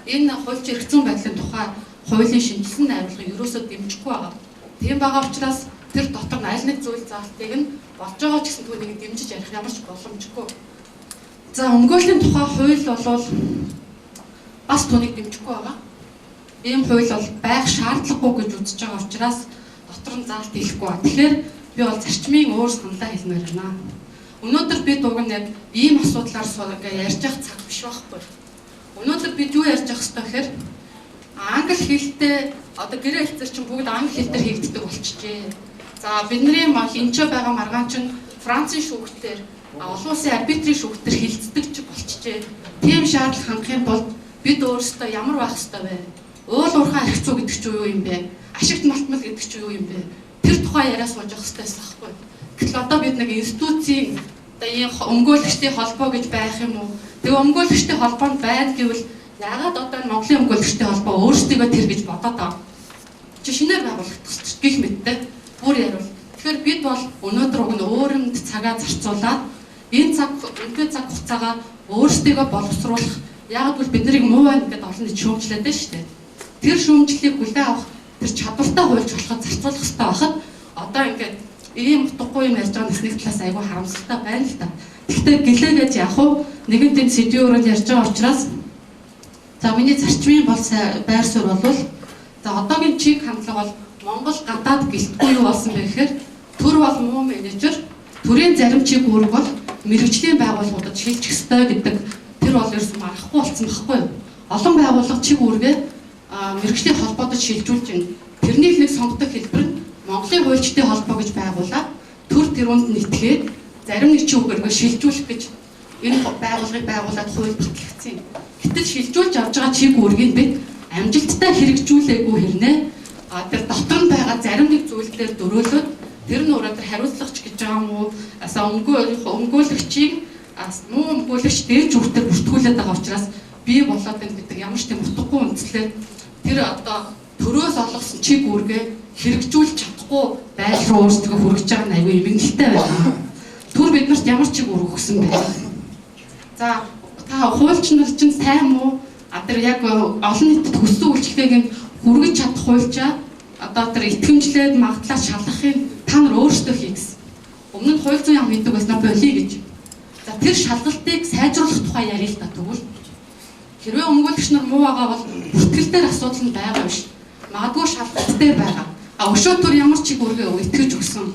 Энэ хуульч эрхцэн байдлын тухай хуулийн шинжилсэн найруулгыг ерөөсөө дэмжихгүй байгаа. Тийм байгаа учраас тэр дотор нь аль нэг зүйл заалтыг нь болж байгаа ч гэсэн түүнийг дэмжиж ярих ямар ч боломжгүй. За өмгөөллийн тухай хууль бол бас түүнийг дэмжихгүй байгаа. Ийм хууль бол байх шаардлагагүй гэж үзэж байгаа учраас дотор нь заалт хийхгүй байна. Тэгэхээр би бол зарчмын өөр саналаа хэлмээр байна. Өнөөдөр бид уг нь яг ийм асуудлаар ингээ ярьж явах цаг биш байхгүй. Өнөөдөр бид юу ярьж явах хэрэгтэй гэхээр англи хэлтэй одоо гэрээ хэлцэр чинь бүгд англи хэлээр хийгддэг болчихжээ. За бидний хинчээ байгаа маргаан чинь Францын шүүгтээр олон улсын арбитрийн шүүгтээр хилцдэг ч болчихжээ. Тийм шаардлага хангахын тулд бид өөрсдөө ямар байх ёстой вэ? Уул уурхай арх зүй гэдэг чинь юу юм бэ? Ашигт малтмал гэдэг чинь юу юм бэ? Тэр тухай яриа сууж явах ёстой байхгүй. Гэтэл одоо бид нэг институцийн одоо ийм өмгөөлөгчдийн холбоо гэж байх юм уу? Тэгээ өмгөөлөгчдийн холбоонд байна гэвэл яагаад одоо Монголын өмгөөлөгчдийн холбоо өөрсдийгөө тэр гэж бодоод байгаа? Чи шинээр байгуулагдах гэх мэттэй бүр яривал. Тэгэхээр бид бол өнөөдөр уг нь өөрөнд цагаа зарцуулаад энэ үнэтэй цаг хугацаагаа өөрсдийгөө боловсруулах яагаад гэвэл бид нарыг муу байна гэдээ олон нийт шүүмжлээд байна шүү дээ. Тэр шүүмжлэлийг хүлээн авах тэр чадвартай хуульч болоход зарцуулах хэрэгтэй байхад одоо ингээд ийм утгагүй юм ярьж байгаа нэг талаас айгүй харамсалтай байна л да. Гэхдээ гэлээгээд яг уу нэгэн тийм сэдвээр ярьж байгаа учраас за миний зарчмын бол байр суурь болвол за одоогийн чиг хандлага бол Монгол гадаад гэлтгүй юу болсон бэ гэхээр төр бол муу менежер, төрийн зарим чиг үүрэг бол мэрэгжлийн байгууллагуудад шилжих ёстой гэдэг тэр бол ерөөс марахгүй болсон байхгүй юу? Олон байгууллага чиг үүргээ мэрэгжлийн холбоодод шилжүүлж байна. Тэрний нэг сонгодог хэлбэр нь Монголын хуульчдын холбоо гэж байгуулаад төр тэрүүнд нэтгээд зарим нэг чиг үүргээ шилжүүлэх гэж энэ байгууллагыг байгуулад хууль батлагдсан юм. Гэтэл шилжүүлж авч байгаа чиг үүргийг бид амжилттай хэрэгжүүлээгүй хэрнээ тэр дотор нь байгаа зарим нэг зүйлээр дөрөөлөд тэр нь өөрөө тэр хариуцлагч гэж байгаа юм уу? Өмгөөлөгчийг муу өмгөөлөгч дээж үртээр бүртгүүлээд байгаа учраас бий болоод байна гэдэг ямар ч тийм утгагүй үндслээр тэр одоо төрөөс олгосон чиг үүргээ хэрэгжүүлж чадахгүй байл руу өөрсдөө хүргэж байгаа нь аюу эмгэнэлтэй байна. Түр биднэрт ямар чиг үүрэг өгсөн бэ? За та хуульч нар чинь сайн муу? Тэр яг олон нийтэд хүссэн үйлчлэгийг хүргэж чадах хуульчаа одоо тэр итгэмжлээд магадлал шалгахын та нар өөрсдөө хий гэсэн. Өмнө нь хууль зүйн яам хийдэг байсан болиё гэж. За тэр шалгалтыг сайжруулах тухай ярил л да тэгвэл. Хэрвээ өмгөөлөгч нар муу байгаа бол бүртгэл дээр асуудал нь байгаа биш. Магадгүй шалгалт дээр байгаа. Өшөө төр ямар чиг үүргээ итгэж өгсөн.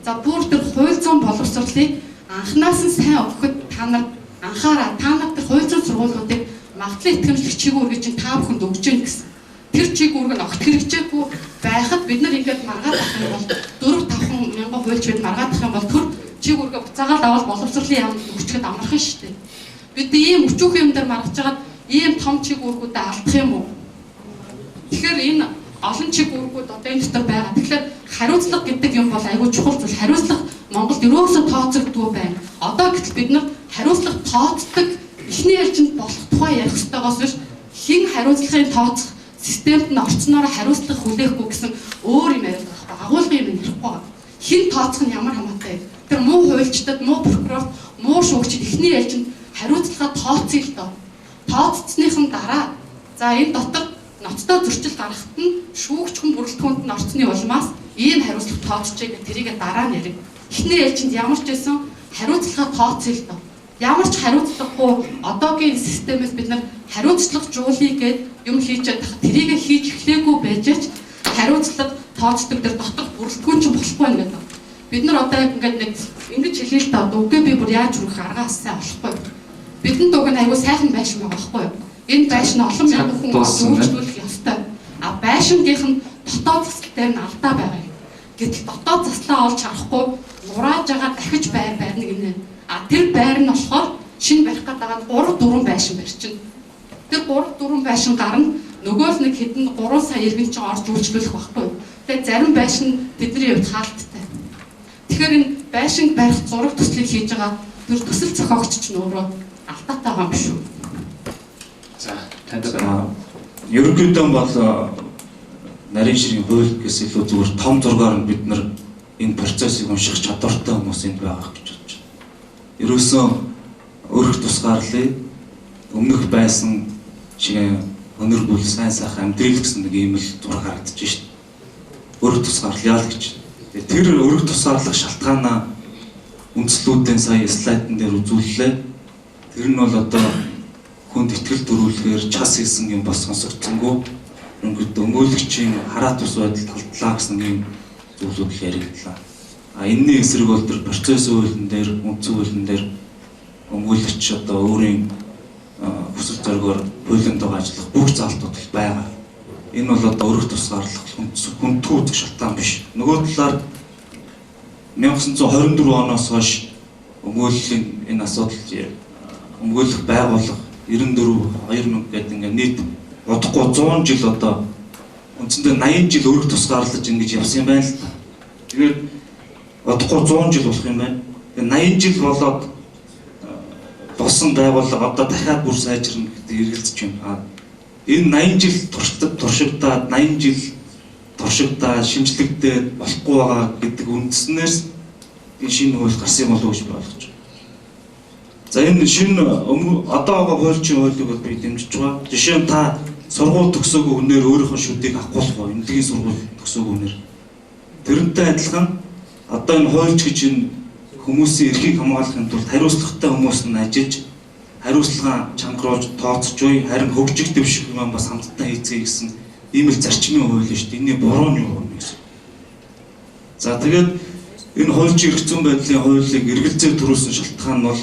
За бүр тэр хууль зүйн боловсролыг анханаас нь сайн өгөхөд та нар анхаараа та нар тэр хууль зүйн сургуулиудыг магадлал итгэмжлэх чиг үүргийг чинь та бүхэнд өгч гэнэ гэсэн. Тэр чиг үүрэг нь огт хэрэгжээгүй байхад бид нар ингээд маргаад авах юм бол 4-5 мянган хуульч бид маргаад авах юм бол тэр чиг үүргээ буцаагаад аваад боловсролын яамд өгчгээд амархан шүү дээ. Бид ийм өчүүхэн юм дээр маргаж байгаад ийм том чиг үүргүүдэд алдах юм уу? Тэгэхээр энэ олон чиг үүргүүд одоо энэ дотор байгаа. Тэгэхээр хариуцлага гэдэг юм бол айгүй чухал зүйл. Хариуцлага Монголд ерөөсөө тооцогдгүй байна. Одоо гэтэл бид нар хариуцлага тооцдог эхний ээлжинд болох тухай ярих хэрэгтэйгоос биш хэн хариуцлагын тооцох системд нь орцноор хариуцлага хүлээхгүй гэсэн өөр юм яриад байгаа байхгүй. Агуулгын юм ярихгүй байгаа. Хэн тооцох нь ямар хамаатай. Тэр муу хуульчдад, муу прокурорт, муу шүүгчд эхний ээлжинд хариуцлагаа тооцъё л доо. Тооцсныхын дараа за энэ дотор ноцтой зөрчил гаргахад нь шүүгч хүн бүрэлдэхүүнд нь орцны улмаас ийм хариуцлага тооцчихъя гэх тэрийг дараа нь ярив. Эхний ээлжинд ямар ч байсан хариуцлагаа тооцъё л доо. Ямар ч хариуцлагагүй одоогийн системээс бид нар хариуцлага жуулъя гэд юм хийж чадах тэрийг хийж эхлээгүй байж ч хариуцлага тооцдог дээр дотор бүрэлдэхүүн ч болохгүй байна гэдэг. Бид нар одоо ингээд нэг ингэж хэлээ л да үгүй би бүр яаж үрэх аргаас сайн болохгүй. Бидэнд уг нь аягүй сайхан байшин байгаа байхгүй юу? Энэ байшин олон мянган хүн Дууссан, үйлчлүүлэх ёстой. А байшингийнх нь дотоод засал дээр нь алдаа байгаа юм. Гэтэл дотоод заслаа олж харахгүй нурааж байгаа дахиж байр барьна гинэ. А тэр байр нь болохоор шинэ барих гэдэг нь 3-4 байшин барьчихна. Тэр 3-4 байшин гарна нөгөө л нэг хэдэн 3 сая иргэн чинь орж үйлчлүүлэх байхгүй юу. Тэгээ зарим байшин тэдний хувьд хаалттай. Тэгэхээр энэ байшинг барих зураг төслийг хийж байгаа тэр төсөл зохиогч ч нөөрөө алдаатай байгаа юм шүү. За танд ерөнхийдөө бол нарийн ширийн хууль гэсэн илүү зүгээр том зургаар нь бид нар энэ процессыг унших чадвартай хүмүүс энд байгаа гэж бодож байна. Ерөөсөө өөрөх тусгаарлыг өмнөх байсан шиг өнөр бүл сайн сайхан амьдрал гэсэн нэг ийм л зураг харагдаж шít. Өөрөх тусгаарлаа л гэж. Тэр өөрөх тусгаарлах шалтгаанаа үндслүүдэн сая слайдн дээр үзүүллээ. Тэр нь бол одоо хүнд итгэл төрүүлэхээр час хийсэн юм бас сонсогдсонгүй. Өнгөд өмгөөлөгчийн хараат ус байдал талдлаа гэсэн юм зүйлүүд яригдлаа. А энэний эсрэг бол тэр процесс хуулийн дээр, үндсэн хуулийн дээр өмгөөлөгч одоо өөрийн хүсэл зоригоор хуулинд байгаа ажиллах бүх заалтууд байгаа. Энэ бол одоо өөрөх тусгаарлах хүндтгүүд шалтгаан биш. Нөгөө талаар 1924 оноос хойш өмгөөллийн энэ асуудал өмгөөлөх байгууллага 94 2000 гэдэг ингээд нийт удахгүй 100 жил одоо үндсэндээ 80 жил өөрөх тусгаарлаж ингэж явсан юм байна л та. Тэгээд удахгүй 100 жил болох юм байна. Тэгээд 80 жил болоод болсон байгууллага одоо дахиад бүр сайжирна гэдэг эргэлзэж байна. Энэ 80 жил туршигдаад 80 жил туршигдаад шинжлэгдээд болохгүй байгаа гэдэг үндснээс энэ шинэ хууль гарсан юм болов уу гэж ойлгож байна. За энэ шинэ одоогоо хуульчийн хуулийг бол би дэмжиж байгаа. Жишээ нь та сургууль төгсөөгүй хүнээр өөрийнхөө шүдийг авахгүй болох эмнэлгийн сургууль төгсөөгүй хүнээр. Тэрнтэй адилхан одоо энэ хуульч гэж энэ хүмүүсийн эрхийг хамгаалахын тулд хариуцлагатай хүмүүс нь ажиллаж хариуцлага чангаруулж тооцож буй харин хөгжих дэвших юм бас хамтдаа хийцгээе гэсэн ийм л зарчмын хууль шүү дээ. Энийн буруу нь юу юм гэсэн. За тэгээд энэ хуульчийн эрх зүйн байдлын хуулийг эргэлзээ төрүүлсэн шалтгаан нь бол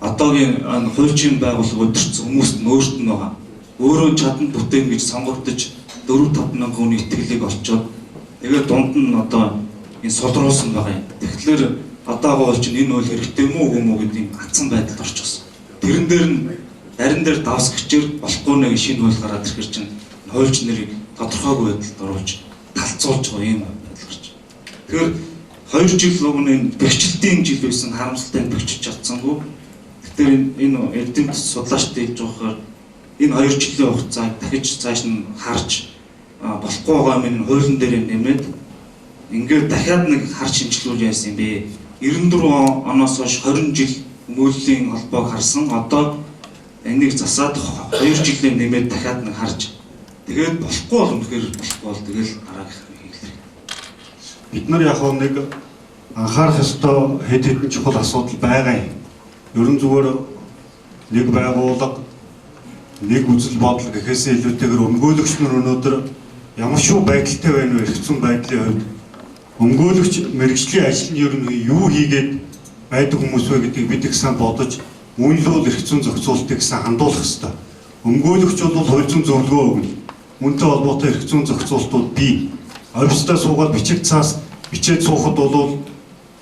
одоогийн хуульчийн байгууллага өдөрцөн хүмүүст нь өөрт нь байгаа. Өөрөө чаданд бүтээн гэж сонгогдож 4-5 мянган хүний итгэлийг олцоод тэгээд дунд нь одоо энэ сулруулсан байгаа юм. Тэгэхээр одоогоо бол чинь энэ хууль хэрэгтэй мүү үгүй мүү гэдэг юм ацсан байдалд орчихсон. Тэрэн дээр нь дарин дээр давс гिचэр болохгүй нэг шинэ хууль гараад ирэхэр чинь хуульч нарыг тодорхойгүй байдалд оруулж талцуулж байгаа юм байдал гарч. Тэгэхээр 2 жил өмнө энэ бэхжилтийн жил байсан харамсалтай бэхжиж чадсангүй. Тэгэхээр энэ эдгэмт судлаачтай хэлж байгаахаар энэ 2 жилийн хугацааг дахиж цааш нь харж болохгүй байгаа юм хуулийн дээр нэмээд ингээд дахиад нэг хар шинжилгүүл яасан юм бэ? 94 оноос хойш 20 жил өмгөөллийн холбоог харсан. Одоо энийг засаад 2 жилийн нэмээд дахиад нэг харж тэгээд болохгүй бол үнэхээр болохгүй бол тэгэл дараагийнх нь хийх хэрэгтэй. Бид нар яг нэг анхаарах ёстой хэд хэдэн чухал асуудал байгаа юм. Ерөн зүгээр нэг байгууллага нэг үзэл бодол гэхээсээ илүүтэйгээр өмгөөлөгч нар өнөөдөр ямар шүү байдалтай байна вэ? Эрх зүйн байдлын хувьд өмгөөлөгч мэргэжлийн ажил нь ер нь юу хийгээд байдаг хүмүүс вэ гэдгийг бид их сайн бодож үнэлэл эрх зүйн зохицуултыг сайн хандуулах ёстой. Өмгөөлөгч бол хууль зүйн зөвлөгөө өгнө. Үүнтэй холбоотой эрх зүйн зохицуултууд бий. Офистаа суугаад бичиг цаас бичээд суухад бол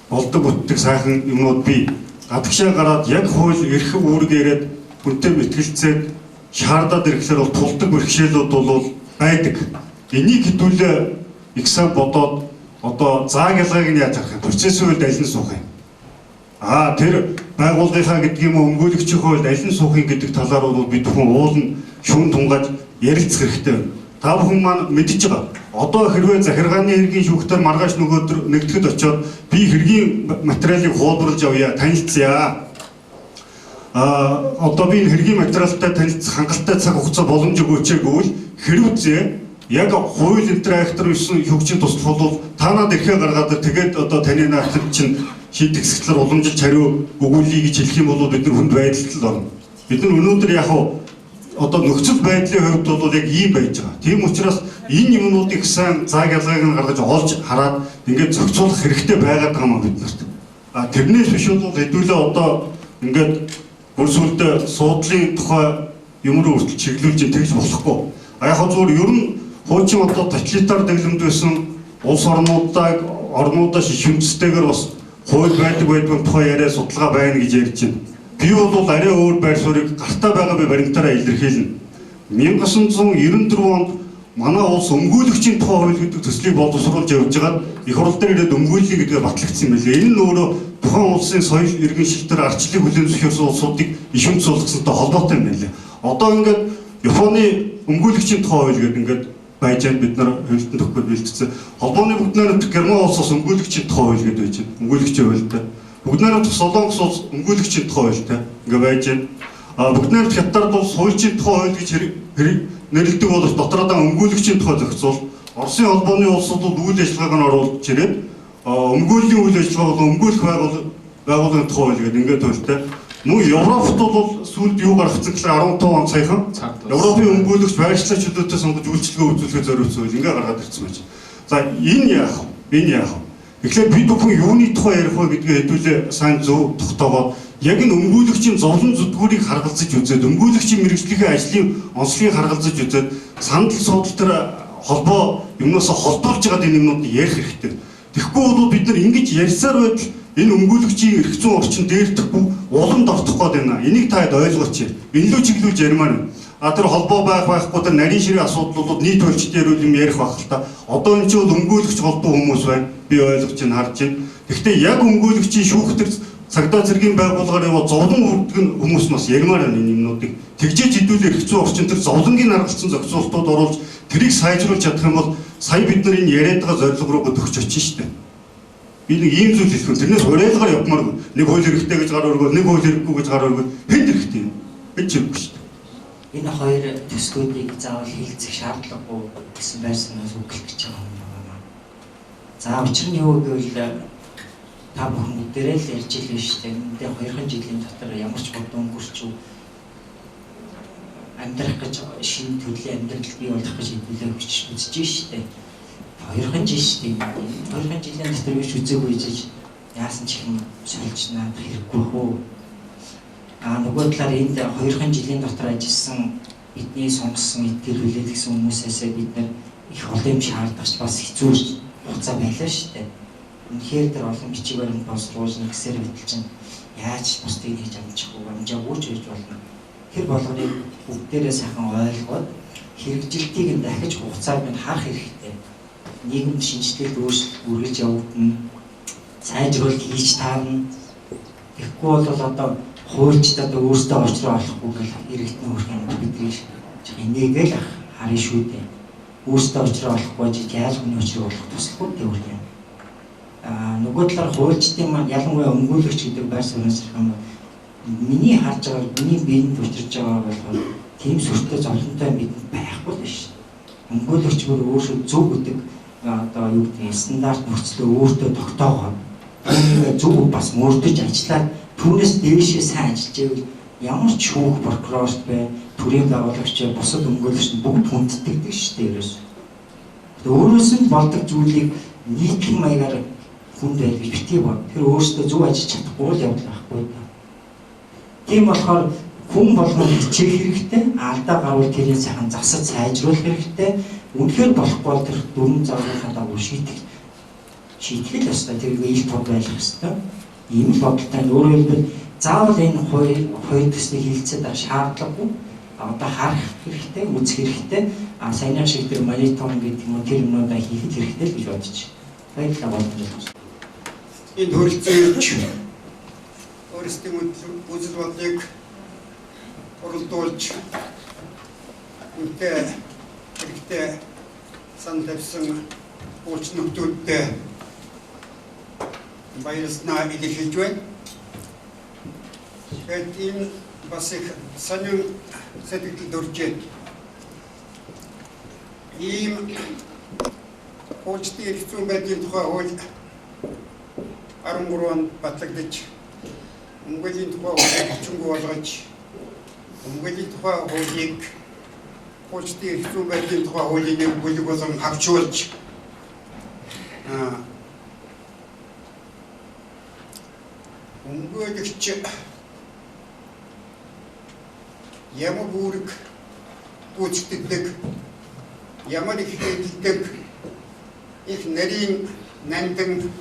болдог бүтдэг сайхан юмнууд бий. Гадагшаа гараад яг хууль эрх үүрэг яриад хүнтэй мэтгэлцээд шаардаад ирэхлээр бол тулдаг бэрхшээлүүд бол байдаг. Энийг хэдүүлээ их сайн бодоод одоо зааг ялгааг нь яаж харах юм? Процессын хувьд аль нь суух юм? Тэр байгууллагынхаа гэдэг юм уу өмгөөлөгчийн хувьд аль нь суух юм гэдэг талаар бол бид бүхэн уулна шүүн тунгааж ярилцах хэрэгтэй. Та бүхэн маань мэдчихэж байгаа. Одоо хэрвээ захиргааны хэргийн шүүхтэр маргааш нөгөөдөр нэгдэхэд очиод би хэргийн материалыг хуулбарлаж авъя, танилцъя. Одоо би хэргийн материалтай танилцах хангалттай цаг хугацаа боломж өгөөч гэвэл хэрвээ яг хууль интерактор гэсэн хөгжин туслах бол танаад ирэхээ гаргаад тэгээд одоо таны наадад чинь шийдэгсэлээр уламжилж хариу өгүүлье гэж хэлэх юм бол бид нар хүнд байдалд л орно. Бид нар өнөөдөр яг одоо нөхцөл байдлын хувьд бол яг ийм байж байгаа. Тийм учраас энэ юмнуудыг сайн зааг ялгааг нь гаргаж олж хараад ингээд зохицуулах хэрэгтэй байгаад байгаа юм бид нарт. Тэрнээс биш бол хэдүүлээ одоо ингээд бүр сүлдээ суудлын тухай юм руу хүртэл чиглүүлж тэгж болохгүй. Яг зөвөр ер нь хуучин одоо тоталитар дэглэмд байсан улс орнуудаа шишмцтэйгээр бас хууль байдаг тухай яриа судалгаа байна гэж ярьж байна. Би бол арай өөр байр суурийг гартаа байгаа би баримтаараа илэрхийлнэ. 1994 онд манай улс өмгөөлөгчийн тухай хууль гэдэг төслийг боловсруулж явж байгаа их хурл дээр ирээд өмгөөллийг гэдгээ батлагдсан юм билээ. Энэ нь өөрөө тухайн улсын соёл иргэн шилтер ардчлалыг хүлээн зөвшөөрсөн улсуудыг ишүүмц болгосонтой холбоотой юм билээ. Одоо ингээд Японы өмгөөлөгчийн тухай хууль гэдэг ингээд байж байгаа бид нар хөлтөнд өгөхөд бэлтгэсэн. Холбооны бүгд найрамдах Герман улсаас өмгөөлөгчийн тухай хууль гэдэг байж байна. Өмгөөлөгчийн хуультай. Бүгд найрамдах Солонгос улс өмгөөлөгчийн тухай хуультай ингээд байж байна. Бүгд найрамдах Хятад улс хуульчийн тухай хууль гэж нэрлэдэг боловч дотоодоо өмгөөлөгчийн тухай зохицуул. Оросын холбооны улсууд үйл ажиллагааг нь оруулж ирээд өмгөөллийн үйл ажиллагаа болон өмгөөлөх байгууллагын тухай хууль гэдэг ингээд хуультай. Мөн Европт бол сүүлд юу гаргацсан гэхээр 15 он саяхан Европын өмгөөлөгч байршлах чөлөөтэй сонгож үйлчлэгээ үзүүлэхэд зориулсан үйл ингээ гаргаад ирсэн байж. За энэ яах вэ? Энэ яах вэ? Тэгэхээр бид бүхэн юуны тухай ярих вэ гэдгээ хэдүүлээ сайн зөв тогтоогоод яг энэ өмгөөлөгчийн зовлон зүтгүүрийг харгалзаж үзээд өмгөөлөгчийн мэргэжлийн ажлын онцлогийг харгалзаж үзээд сандал суудал төр холбоо юмнаас холбоолж байгаа энэ юмнууд ярих хэрэгтэй. Тэгэхгүй бол бид нар ингэж ярьсаар байтал энэ өмгөөлөгчийн эрх зүйн орчин дээрдэхгүй улам давтах гээд байна. Энийг та ойлгооч. Энэлүү чиглүүлж ярмаар. Тэр холбоо байхгүй тэр нарийн ширээ асуудлууд нийт хөлчтэй ярил юм ярих байх л та. Одоо энэ ч бол өмгөөлөгч холбоо хүмүүс байна. Би ойлгож байна, харж байна. Гэхдээ яг өмгөөлөгчийн шүүхтэр цагдаа зэргийн байгууллагаар яваа зовлон хүрдэг хүмүүс бас ярмаар байна энэ юмнуудыг. Тэгжээж хэдүүлээ эрх зүйн орчин тэр зовлонгийн аргалцсан зохицуултууд оруулж тэрийг сайжруулж чадах юм бол сая бид нар энэ яриад байгаа зорилго руу төгсөж очиж штэ. Би нэг ийм зүйл хэлэх юм. Тэрнээс уриалгаар явмаар нэг хууль хэрэгтэй гэж гар өргөөл, нэг хууль хэрэггүй гэж гар өргөөл. Хэд хэрэгтэй юм? Хэд хэрэггүй шүү дээ. Энэ хоёр төсгүүдийг заавал хийлцэх шаардлагагүй гэсэн байр суурьнаас үгэлж гэж байгаа юм байна. За учир нь юу гэвэл та бүхэн бүгдээрээ л ярьж илээ шүү дээ. Эндээ 2 жилийн дотор ямар ч бод өнгөрч амьдрах гэж шинэ төрлийн амьдрал бий болох гэж хэвлээ хүчиж шүү дээ. 2 жил шүү дээ. 2 жилийн дотор биш үзээгүй жиж яасан ч юм сольж наад хэрэггүй хөө. Нөгөө талаар энд 2 жилийн дотор ажилласан бидний сонгосон итгэл хүлээл гэсэн хүмүүсээсээ бид нар их олон юм шаардлагач бас хэцүү хугацаа байлаа шүү дээ. Үнэхээр тэр олон бичиг баримт боловсруулна гэсээр битэл чинь яаж бусдыг хийж амжихгүй амжаагүй ч хийж болно. Тэр болгоныг бүгдээрээ сайхан ойлгоод хэрэгжилтийг нь дахиж хугацаар минь харах хэрэгтэй. Нийгэм шинжилгээд өөрчлөлт үргэлж явагдана. Сайжруулалт хийж таарна. Тэгэхгүй бол одоо хуульчд одоо өөрсдөө очроо олохгүй гэл иргэдний хөрх юм бидний энийгэл харин шүү дээ. Өөрсдөө очроо олохгүй жиж яаж хүний очроо олох туслахгүй тэр юм. Нөгөө талаар хуульчдын маань ялангуяа өмгөөлөгч гэдэг байр суурьнаас ирэх юм бол миний харж байгаа миний биед учирч байгаа бол тийм сүртэй зовлонтой бидэнд байхгүй л шүү. Өмгөөлөгч бүр өөрөө зөв гэдэг одоо юу гэдэг стандарт нөхцөлөө өөртөө тогтоогоод зөв бас мөрдөж ажиллаад түүнээс дээшээ сайн ажиллаж байвал ямар ч шүүх прокурорт бай, төрийн байгуулагч, бусад өмгөөлөгч бүгд хүндэтгдэг шүү дээ ерөөс. Өөрөөс нь болдог зүйлийг нийтлэг маягаар хүнд байл гэж битгий бод. Тэр өөрөөсөө зөв ажиллаж чадахгүй л явдал байхгүй. Тийм болохоор хүн болгон хичээх хэрэгтэй, алдаа гарвал тэрийг сайхан засаж сайжруулах хэрэгтэй. Үнэхээр болохгүй тэр дүрм зарлагын дагуу шийтгэл ёстой. Тэрийг ил тод байх ёстой. Ийм л бодолтой. Өөрөөр хэлбэл заавал энэ хоёр төслийг хилцээд шаардлагагүй. Одоо харах хэрэгтэй, үзэх хэрэгтэй. Саяны шиг тэр монитор гэдэг юм тэр юмудаа хийхэд хэрэгтэй л гэж бодож байна. Баярлалаа бодож байна. Энэ хөрөлцөөрч өөрсдийн үзэл бодлыг оролдуулж үнтэй хэрэгтэй санал тавьсан ууч нөхдүүдтэй баярлалаа илэрхийлж байна. Энэ бас их сонин сэтгэл төрж ийм уучдын эрх зүйн байдлын тухай хууль 13 онд батлагдаж өмгөөлийн тухай хуулийг хүчингүй болгож өмгөөлийн тухай хуулийг уучдын эрх зүйн байдлын тухай хуулийн нэг бүлэг болон хавчуулж өмгөөлөгч ямар үүрэг гүйцэтгэдэг, ямар их хэлдэг, их нарийн нандин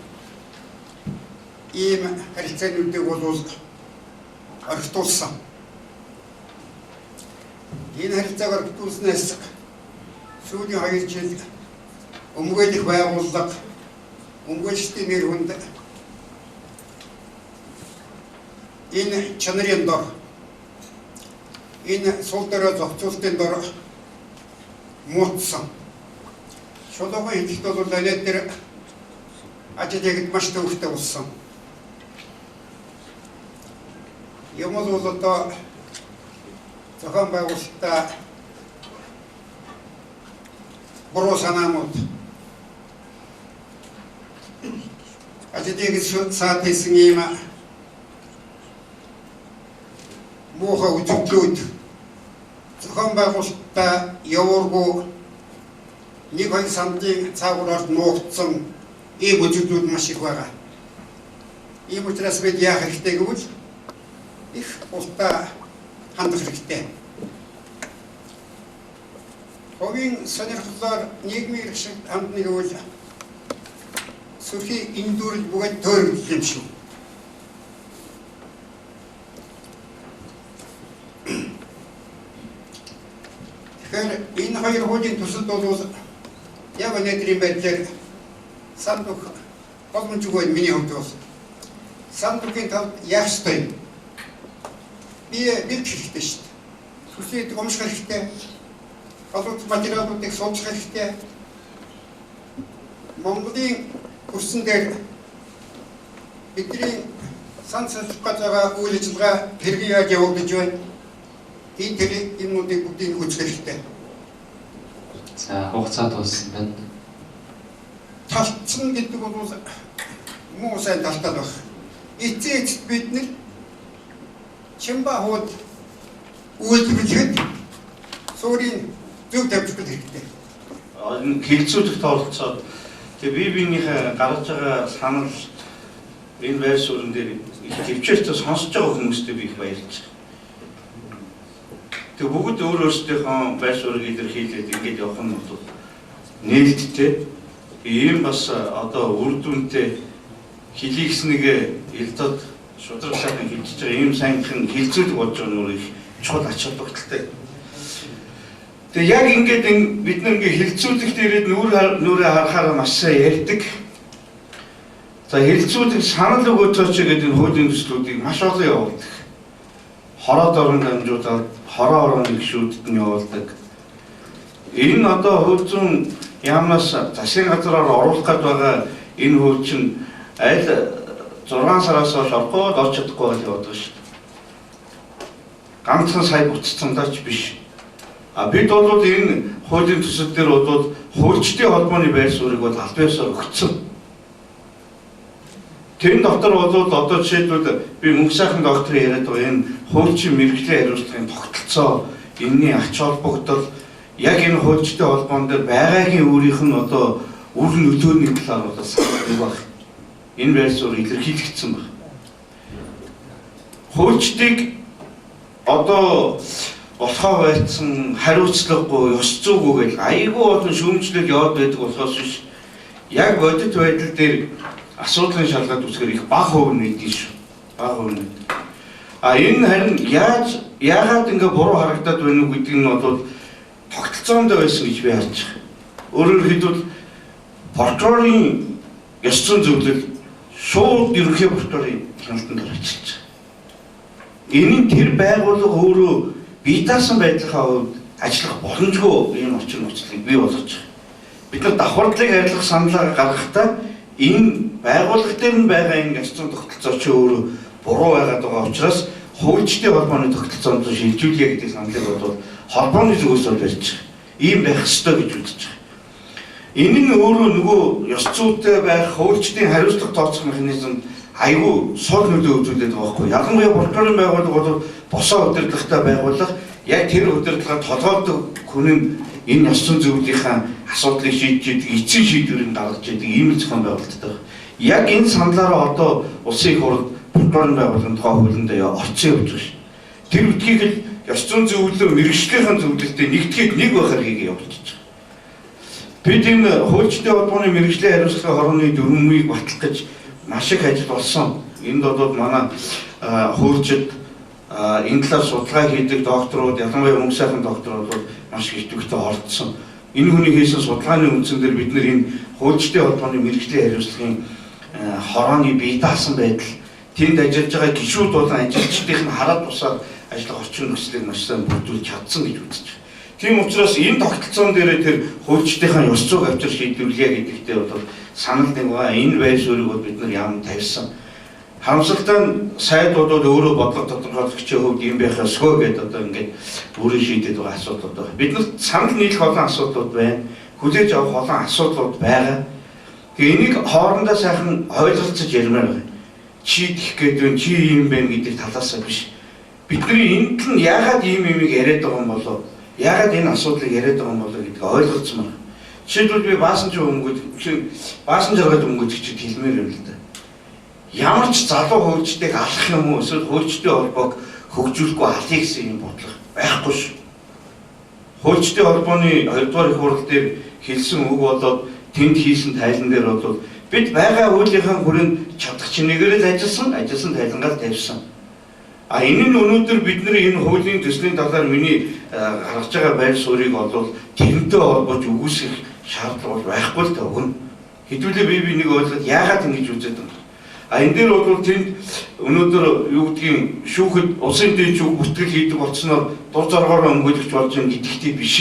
ийм харилцаануудыг бол орхитуулсан. Энэ харилцааг орхитуулснаас сүүлийн 2 жил өмгөөлөх байгууллага, өмгөөлчдийн нэр хүнд энэ чанарын дор, энэ сул дорой зохицуултын дор муутсан. Шулуухан хэлэхэд бол өнөөдөр дээр ажлыг маш төвөгтэй болсон. Юм бол одоо зохион байгуулалтаа буруу санаанууд ажлыг саад хийсэн юм муухай үзэгдлүүд зохион байгуулалтаа явуургүй 1-2 сандын цаагаарт нуугдсан ийм үзэгдлүүд маш их байгаа. Ийм учраас бид яах хэрэгтэй гэвэл их уртаа хандах хэрэгтэй. Ховын сонирхлоор нийгмийн эрх шиг хандна гэвэл сүрхий эндүүрэл бүгэд тойрогдол юм шүү. Тэгэхээр энэ хоёр хуулийн төсөлд бол яг өнөөдрийн байдлаар сандук боломжгүй миний хувьд бол сандукын тав яах ёстой юм? Би хэрэгтэй шүү дээ. Сүлжээд гомших хэрэгтэй. Олонх материалуудыг суулгах хэрэгтэй. Монголын хөрсөн дээр бидний сан салхах гэж байгаа үйл ажиллагаа хэрэг яаж явагдаж байна? Энэ юмнуудыг бүгдийг үзэх хэрэгтэй. За хугацаа дууссан байна. Талцсан гэдэг бол муу сайн талтаад баг. Эцээц бид нэг чимба хууд үйлдвэрлэхэд суурийн зөв тавьчих хэрэгтэй. Энэ хэлцүүлэгт оролцоод тэгээ биенийхээ гаргаж байгаа санал энэ байр суурин дээр их төвчээртэй сонсож байгаа хүмүүстээ би их баярлж байна. Тэгээ бүгд өөрсдийнхөө байр суурийг илэрхийлээд ингэж явах нь бол нээлттэй. Ийм бас одоо үр дүнтэй хэлийгснэг элдод шударгалын хэлж байгаа ийм сайнхан хэлцүүлэг болж байгаа нь их чухал ач холбогдолтой. Тэгээ яг ингээд бид нэг хэлцүүлэгт ирээд нүрээ харахаараа маш сайн ярьдаг. За хэлцүүлэг санал өгөөч гэдэг энэ хуулийн төслүүдийг маш олон явуулдаг. Хороод орон дамжуулаад хороо орон гишүүдэд нь явуулдаг. Энэ одоо хувь зүйн яамнаас засгийн газраар оруулах гээд байгаа энэ хууль чинь аль 6 сараас хойш орхоод орч чадахгүй байл явдаг шүү дээ. Ганцхан сая буццсандаа ч биш. Бид бол энэ хуулийн төсөл дээр бол хуульчдын холбооны байр суурийг бол аль биесээр өгсөн. Тэн дотор бол одоо жишээлбэл би мөнх сайхан докторын яриад байгаа энэ хуульчин мэргэжлийн хариуцлагын тогтолцоо, энэний ач холбогдол яг энэ хуульчдын холбоон дээр байгаагийн өөрийнх нь одоо үр нөлөөний талаар бол санагддаг баг. Энэ байр суурь илэрхийлэгдсэн баг. Хуульчдыг одоо болохоо байлцсан хариуцлагагүй, ёс зүйгүй гэл айгүй олон шүүмжлэл яваад байдаг болохоос биш. Яг бодит байдал дээр асуудлын шалгаад үсгээр их бага хувь нь идэв шүү. Бага хувь нь. Энэ харин яагаад ингэ буруу харагдаад байна уу гэдэг нь бол тогтолцоонд байсан гэж би харж байгаа. Өөрөөр хэлбэл прокурорын ёс зүйн зөвлөл шууд ерөнхий прокурорын хяналтанд орчилж байгаа. Энэ тэр байгууллага өөрөө бие даасан байдлынхаа хувьд ажиллах боломжгүй ийм орчин нөхцөлийг бий болгож байгаа. Бид нар давхардлыг арилгах саналаа гаргахдаа энэ байгууллага дээр нь байгаа энэ ёс зүйн тогтолцоо ч өөрөө буруу байгаад байгаа учраас хуульчдын холбооны тогтолцоонд шилжүүлье гэдэг саналыг бол холбооны зүгээс барьж байгаа. Ийм байх ёстой гэж үзэж байгаа. Энэ нь өөрөө нөгөө ёс зүйтэй байх хуульчдын хариуцлага тооцох механизм айгүй сул нөлөө үзүүлээд байгаа байхгүй. Ялангуяа прокурорын байгууллага бол босоо удирдлагатай байгууллага яг тэр удирдлага толгойдог хүн нь энэ ёс зүйн зөвлөлийн асуудлыг шийдэж идэг, эцсийн шийдвэрийг гаргаж идэг ийм зохион байгуулалттай байна. Яг энэ саналаараа одоо улсын их хурлд прокурорын байгууллагын тухай хуулиндаа орцсон явж байгаа ш. Тэр үтгийг л ёс зүйн зөвлөлөө мэрэгжлийн зөвлөлтөд нэгтгэхэд нэг байхаар хийгээ явуулчих. Бид энэ хуульчдын холбооны мэрэгжлийн хариуцлагын хорооны дүрмийг батлах гэж маш их ажил болсон. Энд бол манай хуульчид энэ талаар судалгаа хийдэг докторууд, ялангуяа өнгө сайхан докторууд бол маш их идэвхтэй оролцсон. Энэ хүний хийсэн судалгааны үндсээр бид энэ хуульчдын холбооны мэрэгжлийн хариуцлагын хорооны бие даасан байдал, тэнд ажиллаж байгаа гишүүд болон ажилчдын хараад тусаад ажлын орчин нөхцөлийг маш сайн бүрдүүлж чадсан гэж үзэж байна. Тийм учраас энэ тогтолцоон дээр тэр хуульчдынхаа ёс зүйг авчир шийдвэрлэе гэдэгтээ бол санал нэг байгаа. Энэ байр суурийг бол бид нар яам тавьсан. Харамсалтай нь сайдууд өөрөө бодлого тодорхойлогчийн хувьд юм байх ёсгүй гэдэг одоо ингээд өөрийн шийдэд байгаа асуудал байна. Биднэрт санал нийлэх олон асуудлууд байна. Хүлээж авах олон асуудлууд байгаа. Тэгээ энийг хоорондоо сайхан ойлголцож ярмаар байна. Чи гэх гэдэг чи юм байна гэдэг талаасаа биш. Бидний энд нь яагаад ийм юмыг яриад байгаа юм болов? Яагаад энэ асуудлыг яриад байгаа юм болов гэдгийг ойлголцмоор. Жишээлбэл би баасан жаргал өнгөж чиг хэлмээр юм л да. Ямар ч залуу хуульчдыг алах юм уу эсвэл хуульчдын холбоог хөгжүүлэхгүй алъя гэсэн юм бодлого байхгүй шүү. Хуульчдын холбооны 2 дугаар их хурал дээр хэлсэн үг болоод тэнд хийсэн тайлан дээр бол бид байгаа хуулийнхаа хүрээнд чадах чинээгээр л ажилласан тайлангаар тавьсан. Энэ нь өнөөдөр бидний энэ хуулийн төслийн талаар миний гаргаж байгаа байр суурийг бол тэрнтэй холбож үгүйсэх шаардлага байхгүй л төгөн. Хэдүүлээ би нэг ойлгоод яагаад ингэж үзээд байна. Энэ дээр бол тэнд өнөөдөр юу гэдгийг шүүхэд улсын дэд шүүх бүтгэл хийдэг болцсноор дур зоргоор өнгөлөгч болж байгаа гэдэгтэй биш.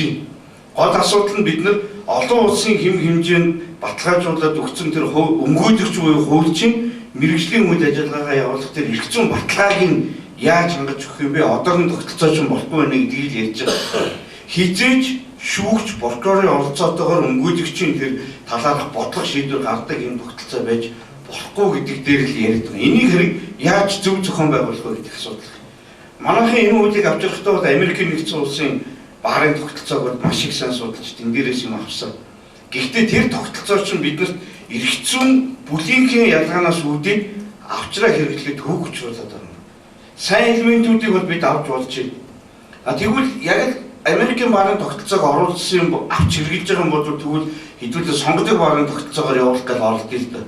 Гол асуудал нь бид нар олон улсын хэм хэмжээнд баталгаажуулаад өгсөн тэр өнгөлөгч буюу хуульчийн мэрэгжлийн үйл ажиллагаагаа явуулах тэр эрх зүйн баталгааг нь яаж хангаж өгөх юм бэ? Одоогийн тогтолцоо ч болохгүй байна гэдгийг ярьж байгаа. Хизээж шүүгч прокурорын оролцоотойгоор өнгөлөгчийн тэр талаарх бодлого шийдвэр гаргадаг энэ тогтолцоо байж болохгүй гэдэг дээр л яриад байгаа. Энийг хэрэг яаж зөв зохион байгуулах вэ гэдэг асуудал. Манайхын энэ үйлийг авч явахдаа бол Америкийн нэгдсэн улсын баарын тогтолцоог бол маш их сайн судалж тэн дээрээс юм авсан. Гэхдээ тэр тогтолцоо чинь биднэрт эрх зүйн бүлийнхээ ялгаанаас үүдээд авчраа хэрэглэхэд хөөгч болоод байна. Сайн элементүүдийг бол бид авч болж байна. Тэгвэл яг Америкийн баарын тогтолцоог оруулсан юм авч хэрэглэж байгаа юм бол тэгвэл хэдүүлээ сонгодог баарын тогтолцоогоор явуулах гэж оролдъё л да.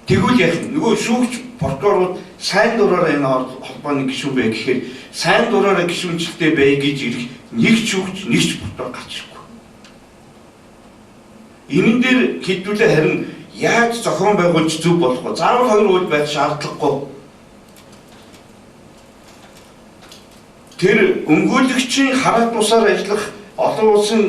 Тэгвэл яг нөгөө шүүгч прокурорууд сайн дураараа энэ холбооны гишүүн бай гэхээр сайн дураараа гишүүнчлэлтэй бай гэж ирэх нэг шүүгч нэг ч прокурор гарч ирэхгүй. Энэ дээр хэдүүлээ харин яаж зохион байгуулж зөв болох вэ? Заавал хоёр үйл байх шаардлагагүй. Тэр өнгөлөгчийн хараад тусаар ажиллах олон улсын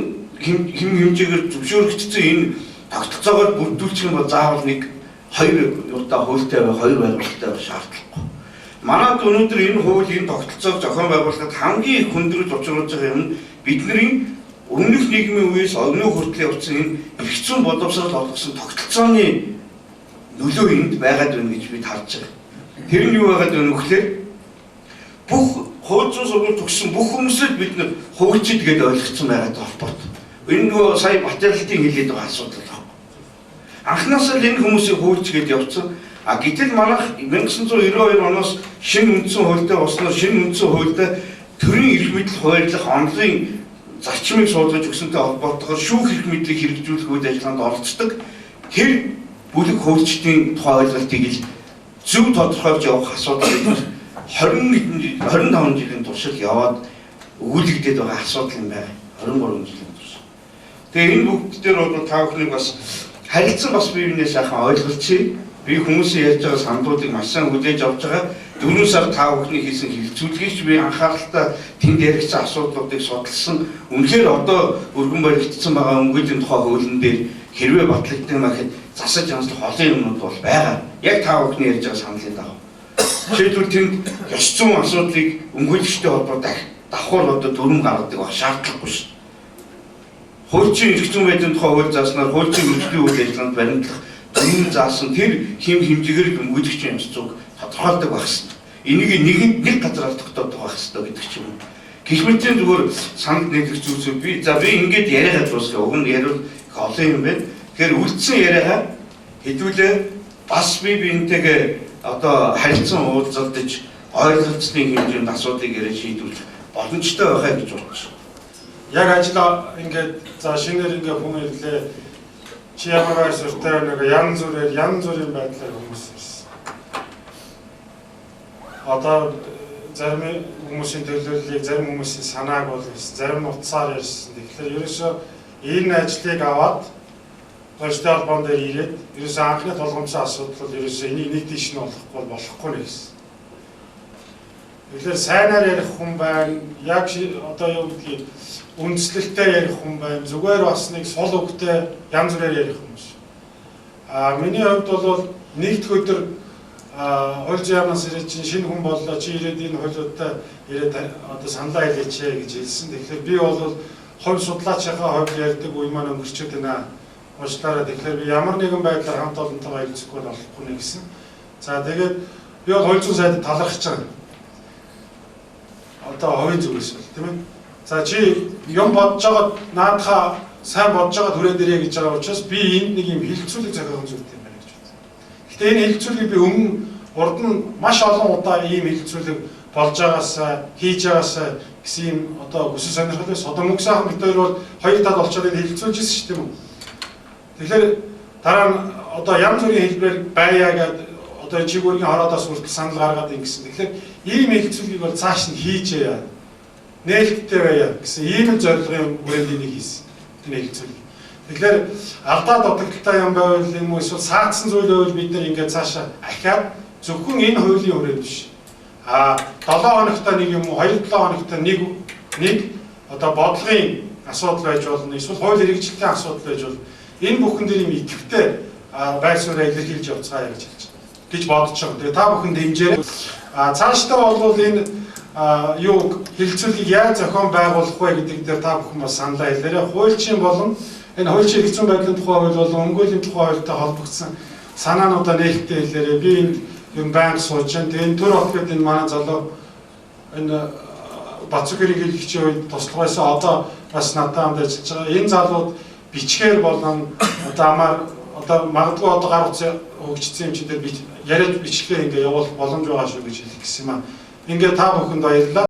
хэм хэмжээгээр зөвшөөрөгдсөн энэ тогтолцоогоор бүрдүүлчих юм бол заавал нэг хоёр удаа хуультай байх, хоёр байгууллагатай байх шаардлагагүй. Манайд өнөөдөр энэ хууль, энэ тогтолцоог зохион байгуулахад хамгийн их хүндрэлж учруулж байгаа юм нь бидний өмнөх нийгмийн үеэс өнөө хүртэл явсан энэ эрх зүйн боловсрол олгосон тогтолцооны нөлөө энд байгаад байна гэж бид харж байгаа. Тэр нь юу байгаад байна вэ гэхээр бүх хууль зүйн сургууль төгссөн бүх хүмүүсээ бид нэр хуульчид гэдээ ойлгоцсон байгаад холбоотой. Энэ нөгөө сая материалтын хэлээд байгаа асуудал байна. Анхнаасаа л энэ хүмүүсийг хуульч гэдээ явцсан. Гэтэл манайх 1992 оноос шинэ үндсэн хуультай болсноор шинэ үндсэн хуультай төрийн эрх мэдэл хуваарлах онлын зарчмыг суулгаж өгсөнтэй холбоотойгоор шүүх эрх мэдлийг хэрэгжүүлэх үйл ажиллагаанд оролцдог. Тэр бүлэг хуульчдын тухай ойлголтыг л зөв тодорхойлж явах асуудал 25 жилийн туршид яваад өгүүлэгдээд байгаа асуудал юм байна. 23 жилийн турш. Тэгээ энэ бүгд дээр бол та бүхнийг бас харилцан бас биенээ сайхан ойлголцъя. Би хүмүүсийн ярьж байгаа саналуудыг маш сайн хүлээж авч байгаа. 4 сар та бүхний хийсэн хилцүүлгийг би анхааралтай тэнд яригдсан асуудлуудыг судалсан. Үнэхээр одоо өргөн баригдсан байгаа өнгөлийн тухай хуулийн дээр хэрвээ батлагдсан маяг засаж амслах олон юмнууд бол байгаа. Яг та бүхний ярьж байгаа саналын дагуу. Жишээлбэл тэнд ёс зүйн асуудлыг өнгөлөгчтэй холбоо давхар одоо дүрм гаргадаг ба шаардлагагүй шүү. Хуульчийн эрх зүйн байдлын тухай хууль зааснаар хуульчийн мөрөгдлийн үйл ажиллагаанд баримтлах дүрм заасан тэр хэм хэмжээгээр өнгөлөгчийн ёс зүйг тодорхойлдог байх хэрэгтэй. Энийг нэг газараар тогтоодох байх хэрэгтэй гэдэг ч юм уу. Гişмэтийн зүгээр санал нийлэх зүйлсөө би ингэж яриагаа дуусгая. Уг нь ярил олон юм байна. Тэгэхээр үлдсэн яриагаа хэдүүлээ бас би энтэйгээ одоо харилцан уулзалдаж ойлголцны хэмжээнд асуудлыг яриа шийдвэрлэх боломжтой байхаа гэж бодож байна. Яг ажил ингээд за шинээр ингээд хүн ирлээ. Чи ямар байр суурьтай нэг янз бүрийн байдлаар хүмүүс ирсэн. Одоо зарим хүмүүсийн төлөвлөлийг зарим хүмүүсийн санааг бол зарим утсаар ярьсан. Тэгэхээр ерөөсөө энэ ажлыг аваад Улсын албан дээр ирээд ерөөсөө анхны толгомжтой асуудал бол ерөөсөө энийг нэг тийш нь болохгүй нэ гэсэн. Тэгэхээр сайнаар ярих хүн байна, яг одоо юу гэдгийг үндслэлтэй ярих хүн байна, зүгээр бас нэг сул үгтэй янз бүрээр ярих хүмүүс. Миний хувьд бол нэгд өдөр хууль зүйнээс ирээд чинь шинэ хүн боллоо, чи ирээд энэ хуулиудтай ирээд одоо саналаа хэлээч гэж хэлсэн. Тэгэхээр би бол хувь судлаачийнхаа хувьд ярьдаг үе маань өнгөрчөөд байна. Уучлаарай. Тэгэхээр би ямар нэгэн байдлаар хамт олонтойгоо хэлцэхгүй болохгүй нэ гэсэн. За тэгээд би бол хууль зүйн сайдд талархаж байгаа. Одоо хувийн зүгээс бол тийм ээ. За чи юм бодож байгаа наадхаа сайн бодож байгаа түрээд ирээ гэж байгаа учраас би энд нэг юм хилцүүлэг зохион зүйтэй юм байна гэж бодсон. Гэтэ энэ хилцүүлгийг би урд нь маш олон удаа ийм хилцүүлэг болж байгаасаа хийж байгаасаа гэсэн юм одоо хүсэл сонирхолтой одоо мөнгө сайхан бид хоёр бол хоёр тал болчиход энэ хилцүүлж ирсэн шүү дээ. Тэгэхээр дараа нь одоо янз бүрийн хэлбэрээр байя гэдэг одоо чигүүргийн хороодоос хүртэл санал гаргаад ингэсэн. Тэгэхээр ийм хилцүүлгийг бол цааш нь хийжээ. Нээлттэй байя гэсэн ийм зорилгын хүрээнд энийг хийсэн. Энэ хилцүүлэг. Тэгэхээр алдаа дутагдaltaй юм байвал юм уу эсвэл саацсан зүйл байвал бид нар ингээд цаашаа ахиад зөвхөн энэ хуулийн хүрээнд биш. 7 хоногтой нэг юм уу 2-7 хоногтой нэг одоо бодлогын асуудал байж болно. Эсвэл хууль хэрэгжилтийн асуудал байж болно. Энэ бүхэн дээр юм идэвхтэй байр суурь илэрхийлж явцгаая гэж хэлж байна. Гэж бодож байгаа. Тэгээ та бүхэн дэмжээрэй. Цаашдаа бол энэ юу хилцүүлгийг яаж зохион байгуулах вэ гэдэг дээр та бүхэн бас саналаа хэлээрэй. Хуульчийн болон энэ хуульчийн хэцүү байдлын тухай хууль болон өмгөөлийн тухай хуультай холбогдсон санаануудаа нээлттэй хэлээрэй. Би энд юм банк сууж байна. Тэгээ энэ төр от гэдэг энэ манай залуу энэ Бацүгэрийг хэлэгчийн үед туслахаасаа одоо бас надад хамт ажиллаж байгаа. Энэ залууд бичгээр болон одоо магадгүй одоо гар утас хөгжсөн юм чинь дээр яриад бичлэгээ ингээ явуулах боломж байгаа шүү гэж хэлэх гэсэн юм аа. Ингээ та бүхэнд баярлалаа.